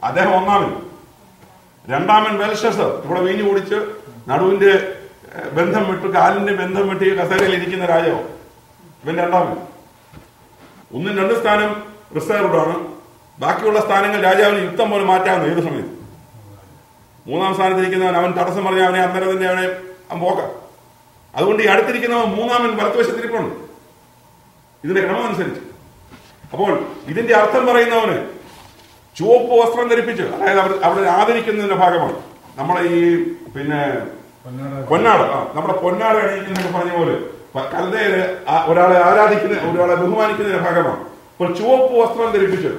അദ്ദേഹം ഒന്നാമൻ. രണ്ടാമൻ ബെൽഷസർ, ഇവിടെ വീഞ്ഞു കുടിച്ച് നടുവിന്റെ ബന്ധം വിട്ട് കാലിന്റെ ബന്ധം വിട്ട് കസേരയിൽ ഇരിക്കുന്ന രാജാവ്. ഇവൻ രണ്ടാമൻ. 1, 2 സ്ഥാനം റിസർവ്ഡ് ആണ്. ബാക്കിയുള്ള സ്ഥാനങ്ങൾ രാജാവിന് യുക്തം പോലെ മാറ്റാവുന്ന ഏത് സമയത്ത്. 3-ാം സ്ഥാനത്തിരിക്കുന്നവൻ അവൻ തടസ്സം പറഞ്ഞ അവനെ അന്നേരം തന്നെ അവൻ പോക്കാം. അതുകൊണ്ട് ഈ അടുത്തിരിക്കുന്നവൻ മൂന്നാമൻ വലത്തുവശത്തിരിപ്പുണ്ട് ഇതിന്റെ ക്രമം അനുസരിച്ച്. അപ്പോൾ ഇതിന്റെ അർത്ഥം പറയുന്നവന് ചുവപ്പ് വസ്ത്രം ധരിപ്പിച്ച്, അതായത് അവിടെ ആദരിക്കുന്നതിന്റെ ഭാഗമാണ്. നമ്മളെ ഈ പൊന്നാട്, നമ്മുടെ പൊന്നാട് അണിയിക്കുന്നതൊക്കെ പറഞ്ഞ പോലെ കൽദയര് ഒരാളെ ആരാധിക്കുന്ന, ഒരാളെ ബഹുമാനിക്കുന്നതിന്റെ ഭാഗമാണ്. അപ്പോൾ ചുവപ്പ് വസ്ത്രം ധരിപ്പിച്ച്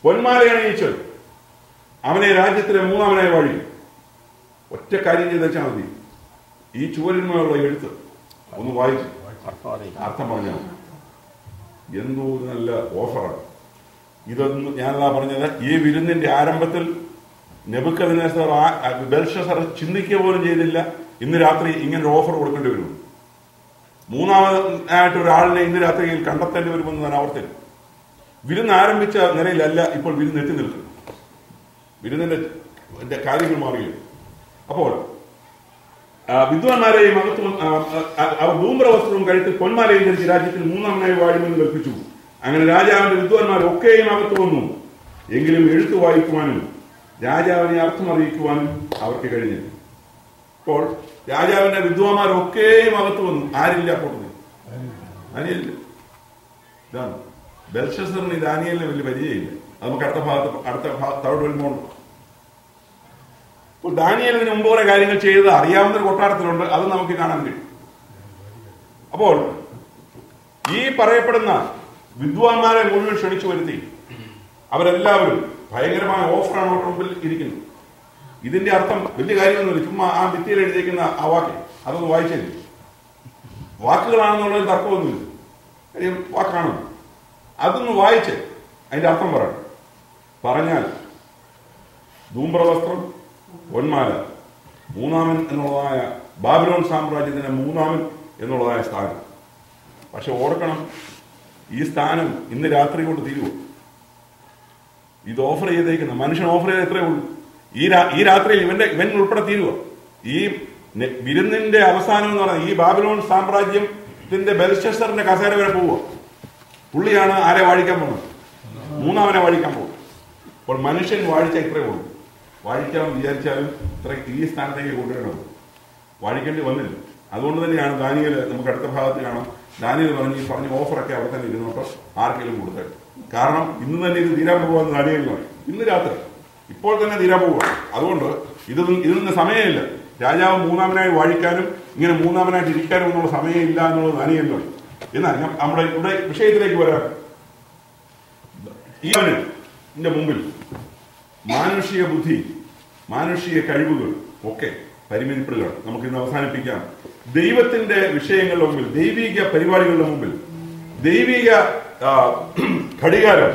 പൊന്മാല അണിയിച്ച് അവനെ രാജ്യത്തിലെ മൂന്നാമനായി വാഴി. ഒറ്റ കാര്യം ചെയ്ത് വെച്ചാൽ മതി, ഈ ചുവരിന്മേലുള്ള എഴുത്ത് ഒന്ന് വായിച്ച് അർത്ഥം പറഞ്ഞാൽ എന്തോ നല്ല ഓഫറാണ്. ഇതൊന്നും ഞാനതാ പറഞ്ഞത്, ഈ വിരുന്നിന്റെ ആരംഭത്തിൽ നെബൂഖദ്നേസർ ബെൽഷസർ ചിന്തിക്കുക പോലും ചെയ്തില്ല ഇന്ന് രാത്രി ഇങ്ങനൊരു ഓഫർ കൊടുക്കേണ്ടി വരും. മൂന്നാമതായിട്ട് ഒരാളിനെ ഇന്ന് രാത്രിയിൽ കണ്ടെത്തേണ്ടി വരുമെന്ന് ഞാൻ ഓർത്തില്ല. വിരുന്ന് ആരംഭിച്ച നിലയിലല്ല ഇപ്പോൾ വിരുന്ന് എത്തി നിൽക്കുന്നു. വിരുന്നിന്റെ കാര്യങ്ങൾ മാറിയത്. അപ്പോൾ വിദ്വാൻമാരെയും അവർ ധൂമ്രവസ്ത്രവും കഴുത്തിൽ പൊന്മാലയും ധരിച്ച് രാജ്യത്തിൽ മൂന്നാമനായി വാഴുമെന്ന് കൽപ്പിച്ചു. അങ്ങനെ രാജാവിന്റെ വിദ്വാൻമാരൊക്കെയും അകത്ത് വന്നു. എങ്കിലും എഴുത്തു വായിക്കുവാനും രാജാവിനെ അർത്ഥം അറിയിക്കുവാനും അവർക്ക് കഴിഞ്ഞില്ല. അപ്പോൾ രാജാവിന്റെ വിദ്വാൻമാരൊക്കെയും അകത്ത് വന്നു. ആരില്ല കൂട്ടത്തിൽ? ദാനിയേലില്ല. ഇതാണ് ബെൽഷസറിന് ദാനിയേലിന് വലിയ പരിചയമില്ല. അത് നമുക്ക് അടുത്ത തവിട് വരുമ്പോൾ. ഇപ്പോൾ ദാനിയേലിന് മുമ്പ് കുറെ കാര്യങ്ങൾ ചെയ്ത് അറിയാവുന്ന ഒരു കൊട്ടാരത്തിലുണ്ട്, അത് നമുക്ക് കാണാൻ കഴിയും. അപ്പോൾ ഈ പറയപ്പെടുന്ന വിദ്വാൻമാരെ മുഴുവൻ ക്ഷണിച്ചു വരുത്തി അവരെല്ലാവരും ഭയങ്കരമായ ഓഫറാണ് അവരുടെ മുമ്പിൽ ഇരിക്കുന്നത്. ഇതിന്റെ അർത്ഥം വലിയ കാര്യമൊന്നുമില്ല, ചുമ്മാ ആ ഭിത്തിയിൽ എഴുതിയിരിക്കുന്ന ആ വാക്ക് അതൊന്ന് വായിച്ചില്ല. വാക്കുകളാണെന്നുള്ളൊരു തർക്കമൊന്നുമില്ല, കാര്യം വാക്കാണ്. അതൊന്ന് വായിച്ച് അതിന്റെ അർത്ഥം പറയണം. പറഞ്ഞാൽ ധൂമ്രവസ്ത്രം, പൊന്മാല, മൂന്നാമൻ എന്നുള്ളതായ ബാബിലോൺ സാമ്രാജ്യത്തിന്റെ മൂന്നാമൻ എന്നുള്ളതായ സ്ഥാനം. പക്ഷെ ഓർക്കണം, ഈ സ്ഥാനം ഇന്ന് രാത്രി കൊണ്ട് തീരുവോ? ഇത് ഓഫർ ചെയ്തേക്കുന്ന മനുഷ്യൻ ഓഫർ ചെയ്ത് എത്രയേ ഉള്ളൂ? ഈ രാത്രിയിൽ ഇവൻ ഉൾപ്പെടെ തീരുവോ? ഈ വിരുന്നിന്റെ അവസാനം എന്ന് പറഞ്ഞാൽ ഈ ബാബിലോൺ സാമ്രാജ്യത്തിന്റെ ബെൽഷസറിന്റെ കസേര വരെ പോവുക. പുള്ളിയാണ് ആരെ വാഴിക്കാൻ പോകുന്നത്? മൂന്നാമനെ വാഴിക്കാൻ പോകും. അപ്പോൾ മനുഷ്യൻ വാഴിച്ച ഇത്രേ ഉള്ളൂ. വാഴിക്കാൻ വിചാരിച്ചാലും ഇത്ര ഈ സ്ഥാനത്തേക്ക് കൊണ്ടുവരണം. വാഴിക്കേണ്ടി വന്നില്ല. അതുകൊണ്ട് തന്നെയാണ് ദാനിയേൽ, നമുക്ക് അടുത്ത ഭാഗത്ത് കാണാം, ദാനിയേൽ പറഞ്ഞ ഓഫറൊക്കെ അവിടെ തന്നെ ഇരുന്നോട്ടോ ആർക്കെങ്കിലും കൊടുത്തത്. കാരണം ഇന്ന് തന്നെ ഇത് തീരാൻ പോകുമെന്ന് ദാനിയേൽ പറയും. ഇന്ന് രാത്രി ഇപ്പോൾ തന്നെ തീരാൻ പോവുക. അതുകൊണ്ട് ഇതിന് സമയമില്ല. രാജാവ് മൂന്നാമനായി വാഴിക്കാനും ഇങ്ങനെ മൂന്നാമനായിട്ട് ഇരിക്കാനും എന്നുള്ള സമയമില്ല എന്നുള്ളത് ദാനിയേൽ പറയും. എന്നാൽ നമ്മുടെ ഇവിടെ വിഷയത്തിലേക്ക് വരാം. ഇവന്റെ മുമ്പിൽ മാനുഷിക ബുദ്ധി, മാനുഷിക കഴിവുകൾ ഒക്കെ പരിമിതിപ്പെടുകയാണ്. നമുക്കിന്ന് അവസാനിപ്പിക്കാം. ദൈവത്തിന്റെ വിഷയങ്ങളുടെ മുമ്പിൽ, ദൈവിക പരിപാടികളുടെ മുമ്പിൽ, ദൈവിക ഘടികാരം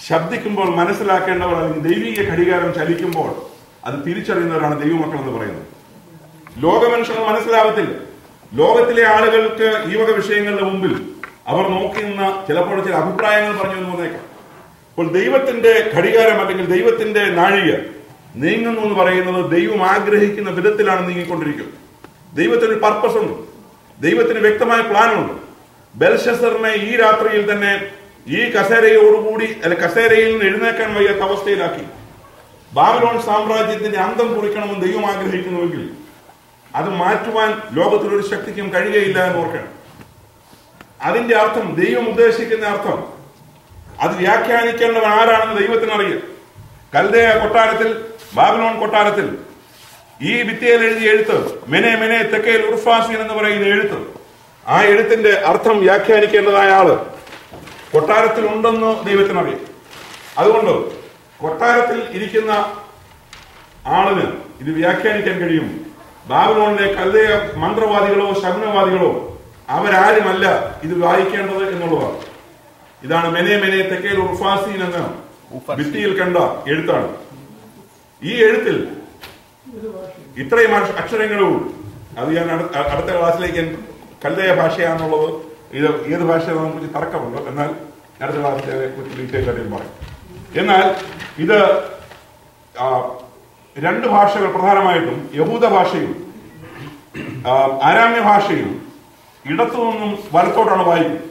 ശബ്ദിക്കുമ്പോൾ മനസ്സിലാക്കേണ്ടവർ, അല്ലെങ്കിൽ ദൈവിക ഘടികാരം ചലിക്കുമ്പോൾ അത് തിരിച്ചറിയുന്നവരാണ് ദൈവമക്കൾ എന്ന് പറയുന്നത്. ലോകമനുഷ്യർ മനസ്സിലാവത്തില്ല. ലോകത്തിലെ ആളുകൾക്ക് ഈ വക വിഷയങ്ങളുടെ മുമ്പിൽ അവർ നോക്കി നിന്ന ചിലപ്പോൾ ചില അഭിപ്രായങ്ങൾ പറഞ്ഞു എന്ന് വന്നേക്കാം. അപ്പോൾ ദൈവത്തിന്റെ ഘടികാരം അല്ലെങ്കിൽ ദൈവത്തിന്റെ നാഴിക നീങ്ങുന്നു എന്ന് പറയുന്നത് ദൈവം ആഗ്രഹിക്കുന്ന വിധത്തിലാണ് നീങ്ങിക്കൊണ്ടിരിക്കുന്നത്. ദൈവത്തിന് പർപ്പസ് ഉണ്ട്, ദൈവത്തിന് വ്യക്തമായ പ്ലാനുണ്ട്. ബെൽഷസറിനെ ഈ രാത്രിയിൽ തന്നെ ഈ കസേരയോടുകൂടി കസേരയിൽ നിന്ന് എഴുന്നേക്കാൻ വയ്യാത്ത അവസ്ഥയിലാക്കി. ബാബിലോൺ സാമ്രാജ്യത്തിന്റെ അന്തം കുറിക്കണമെന്ന് ദൈവം ആഗ്രഹിക്കുന്നുവെങ്കിൽ അത് മാറ്റുവാൻ ലോകത്തിലൊരു ശക്തിക്കും കഴിയുകയില്ല എന്ന് ഓർക്കണം. അതിന്റെ അർത്ഥം, ദൈവം ഉദ്ദേശിക്കുന്ന അർത്ഥം, അത് വ്യാഖ്യാനിക്കേണ്ടവൻ ആരാണെന്ന് ദൈവത്തിന് അറിയാം. കൽദയ കൊട്ടാരത്തിൽ, ബാബിലോൺ കൊട്ടാരത്തിൽ ഈ ഭിത്തിയിൽ എഴുതിയ എഴുത്ത്, മെനെ മെനെ തെക്കേൽ ഉർഫാസിൻ എന്ന് പറയുന്ന എഴുത്ത്, ആ എഴുത്തിന്റെ അർത്ഥം വ്യാഖ്യാനിക്കേണ്ടതായ ആള് കൊട്ടാരത്തിൽ ഉണ്ടെന്ന് ദൈവത്തിനറിയാം. അതുകൊണ്ട് കൊട്ടാരത്തിൽ ഇരിക്കുന്ന ആളിന് ഇത് വ്യാഖ്യാനിക്കാൻ കഴിയും. ബാബിലോണിലെ കൽദയ മന്ത്രവാദികളോ ശകുനവാദികളോ അവരാരുമല്ല ഇത് വായിക്കേണ്ടത് എന്നുള്ളതാണ്. ഇതാണ് മെനെ മെനെ തെക്കേൽ ഉർഫാസീൻ എന്ന ഭിത്തിയിൽ കണ്ട എഴുത്താണ്. ഈ എഴുത്തിൽ ഇത്രയും അക്ഷരങ്ങളും, അത് ഞാൻ അടുത്ത ക്ലാസ്സിലേക്ക് കൽദയ ഭാഷയാണെന്നുള്ളത്, ഇത് ഏത് ഭാഷയാണെന്ന് കുറിച്ച് തർക്കമുണ്ട്. എന്നാൽ അടുത്ത ക്ലാസ്സിലെ കുറിച്ച് ഡീറ്റെയിൽ ആയിട്ട് പറയും. എന്നാൽ ഇത് രണ്ട് ഭാഷകൾ പ്രധാനമായിട്ടും, യഹൂദ ഭാഷയും ആരാമ്യ ഭാഷയും ഇടത്തുനിന്നും വലത്തോട്ടാണ് വായിക്കുന്നത്.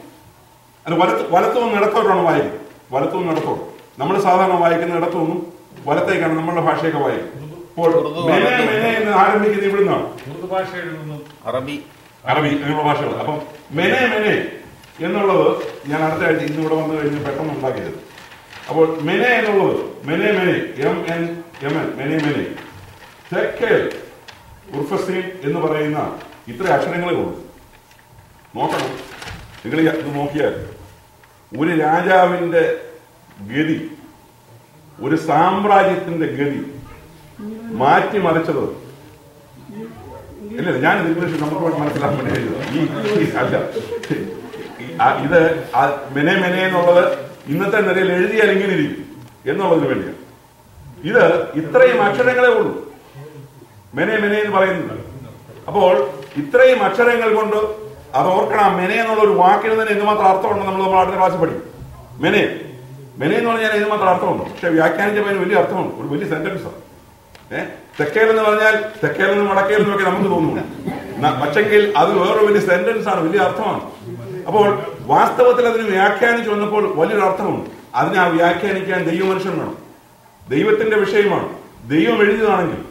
അത് വലത്തുനിന്ന് ഇടത്തോട്ടാണ് വായിക്കുന്നത്. വലത്തുനിന്ന് ഇടത്തോട്ട്. നമ്മൾ സാധാരണ വായിക്കുന്ന ഇടത്തുനിന്നും വലത്തേക്കാണ് നമ്മളുടെ ഭാഷയൊക്കെ വായിക്കുന്നത്. ഇപ്പോൾ മെനെ മെനെ എന്ന് ആരംഭിക്കുന്നത് ഇവിടുന്നാണ്. അറബി അങ്ങനെയുള്ള ഭാഷകൾ. അപ്പം മെനെ മെനെ എന്നുള്ളത് ഞാൻ അടുത്ത ആഴ്ച ഇന്നിവിടെ വന്നു കഴിഞ്ഞ് പെട്ടെന്ന് ഉണ്ടാക്കിയത്. അപ്പോൾ മെനെ എന്നുള്ളത് മെനെ മെനെ MN മെനെ മെനെ തെക്കേൽ ഉർഫസീൻ എന്ന് പറയുന്ന ഇത്ര അക്ഷരങ്ങളെ ഉള്ളൂ. നോക്കണം, നിങ്ങൾ ഇത് നോക്കിയാൽ ഒരു രാജാവിന്റെ ഗതി, ഒരു സാമ്രാജ്യത്തിന്റെ ഗതി മാറ്റിമറിച്ചത്. ഇല്ല, ഞാനിത് ഇംഗ്ലീഷ് നമുക്ക് മനസ്സിലാക്കാൻ വേണ്ടി അല്ല. ഇത് മെനെ മെനെ എന്നുള്ളത് ഇന്നത്തെ നിലയിൽ എഴുതിയാൽ ഇങ്ങനെ ഇരിക്കും എന്നുള്ളതിന് വേണ്ടിയാണ്. ഇത് ഇത്രയും അക്ഷരങ്ങളെ ഉള്ളൂ മെനെ മെനെ എന്ന് പറയുന്നത്. അപ്പോൾ ഇത്രയും അക്ഷരങ്ങൾ കൊണ്ട് അത് ഓർക്കണം. മെനെ എന്നുള്ള ഒരു വാക്കിന് തന്നെ എന്തുമാത്രം അർത്ഥമുണ്ടെന്ന് നമ്മൾ അടുത്ത ക്ലാസ്സിൽ പഠിക്കും. മെനെ മെനെ എന്ന് പറഞ്ഞാൽ എന്തുമാത്രം അർത്ഥമുണ്ട്. പക്ഷെ വ്യാഖ്യാനിച്ചപ്പോൾ വലിയ അർത്ഥമുണ്ട്. ഒരു വലിയ സെന്റൻസാണ്. തെക്കേൽ എന്ന് പറഞ്ഞാൽ തെക്കേലെന്നും വടക്കേലെന്നും ഒക്കെ നമുക്ക് തോന്നുന്നു. പക്ഷെങ്കിൽ അത് വേറൊരു വലിയ സെന്റൻസ് ആണ്, വലിയ അർത്ഥമാണ്. അപ്പോൾ വാസ്തവത്തിൽ അതിന് വ്യാഖ്യാനിച്ചു വന്നപ്പോൾ വലിയൊരു അർത്ഥമുണ്ട്. അതിനെ ആ വ്യാഖ്യാനിക്കാൻ ദൈവമനുഷ്യൻ വേണം. ദൈവത്തിന്റെ വിഷയമാണ്. ദൈവം എഴുതിയതാണെങ്കിൽ,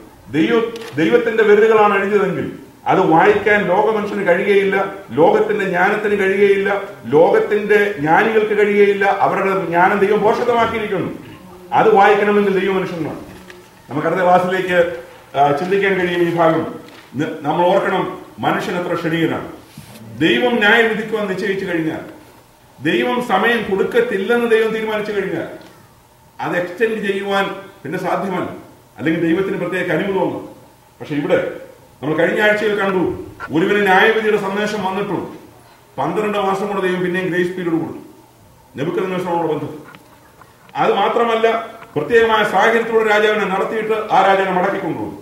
ദൈവത്തിന്റെ വിരലുകളാണ് എഴുതിയതെങ്കിൽ അത് വായിക്കാൻ ലോകമനുഷ്യന് കഴിയുകയില്ല, ലോകത്തിന്റെ ജ്ഞാനത്തിന് കഴിയുകയില്ല, ലോകത്തിന്റെ ജ്ഞാനികൾക്ക് കഴിയുകയില്ല. അവരുടെ ജ്ഞാനം ദൈവം പോഷകമാക്കിയിരിക്കുന്നു. അത് വായിക്കണമെങ്കിൽ ദൈവമനുഷ്യനാണ്. നമുക്ക് അടുത്ത ക്ലാസ്സിലേക്ക് ചിന്തിക്കാൻ കഴിയും ഈ ഭാഗം. നമ്മൾ ഓർക്കണം, മനുഷ്യൻ എത്ര ക്ഷണികനാണ്. ദൈവം ന്യായം വിധിക്കുവാൻ നിശ്ചയിച്ചു കഴിഞ്ഞാൽ, ദൈവം സമയം കൊടുക്കത്തില്ലെന്ന് ദൈവം തീരുമാനിച്ചു കഴിഞ്ഞാൽ അത് എക്സ്റ്റെൻഡ് ചെയ്യുവാൻ പിന്നെ സാധ്യമല്ല. അല്ലെങ്കിൽ ദൈവത്തിന് പ്രത്യേക അനുമതി തോന്നും. പക്ഷെ ഇവിടെ നമ്മൾ കഴിഞ്ഞ ആഴ്ചയിൽ കണ്ടു, ഒരുവിന് ന്യായവിധിയുടെ സന്ദേശം വന്നിട്ടുണ്ട്. 12 മാസം കൊണ്ട് ദൈവം പിന്നെയും ഗ്രേസ് പീരീഡ് കൊടുത്തു നെബൂഖദ്നേസറിനോട് ബന്ധത്തിൽ. അത് മാത്രമല്ല, പ്രത്യേകമായ സാഹചര്യത്തോടെ രാജാവിനെ നടത്തിയിട്ട് ആ രാജാവിനെ മടക്കിക്കൊണ്ടുപോകും.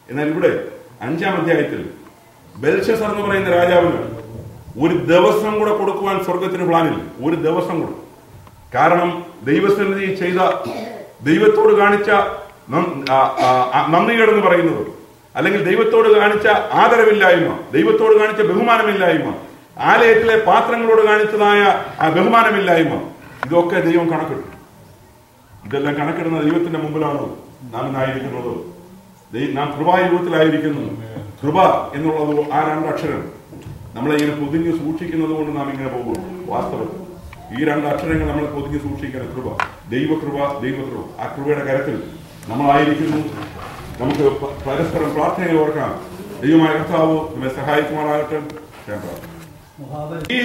എന്നാൽ ഇവിടെ 5-ാം അധ്യായത്തിൽ ബെൽഷസർ എന്ന് പറയുന്ന രാജാവിന് ഒരു ദിവസം കൂടെ കൊടുക്കുവാൻ സ്വർഗത്തിന് പ്ലാനില്ല. ഒരു ദിവസം കൂടെ. കാരണം ദൈവസന്നിധി ചെയ്ത, ദൈവത്തോട് കാണിച്ച നന്ദികേടെന്ന് പറയുന്നത്, അല്ലെങ്കിൽ ദൈവത്തോട് കാണിച്ച ആദരവില്ലായ്മ, ദൈവത്തോട് കാണിച്ച ബഹുമാനമില്ലായ്മ, ആലയത്തിലെ പാത്രങ്ങളോട് കാണിച്ചതായ ആ ബഹുമാനമില്ലായ്മ, ഇതൊക്കെ ദൈവം കണക്കിടും. ഇതെല്ലാം കണക്കിടുന്ന ദൈവത്തിന്റെ മുമ്പിലാണോ നാം ഇന്നായിരിക്കുന്നത്? നാം കൃപായുഗത്തിലായിരിക്കുന്നു. കൃപ എന്നുള്ളത് ആ രണ്ടക്ഷരം നമ്മളെ ഇങ്ങനെ പൊതിഞ്ഞ് സൂക്ഷിക്കുന്നത് കൊണ്ട് നാം ഇങ്ങനെ പോകും. വാസ്തവത്തിൽ ഈ രണ്ടക്ഷരങ്ങൾ നമ്മൾ പൊതിഞ്ഞ് സൂക്ഷിക്കുന്ന കൃപ, ദൈവകൃപ, ദൈവകൃപ. ആ കൃപയുടെ കരത്തിൽ നമ്മളായിരിക്കുന്നു. നമുക്ക് പരസ്പരം പ്രാർത്ഥനകൾ ഓർക്കാം. ദൈവമായ കർത്താവ് നമ്മെ സഹായിക്കുമാറാകട്ടെ. ഈ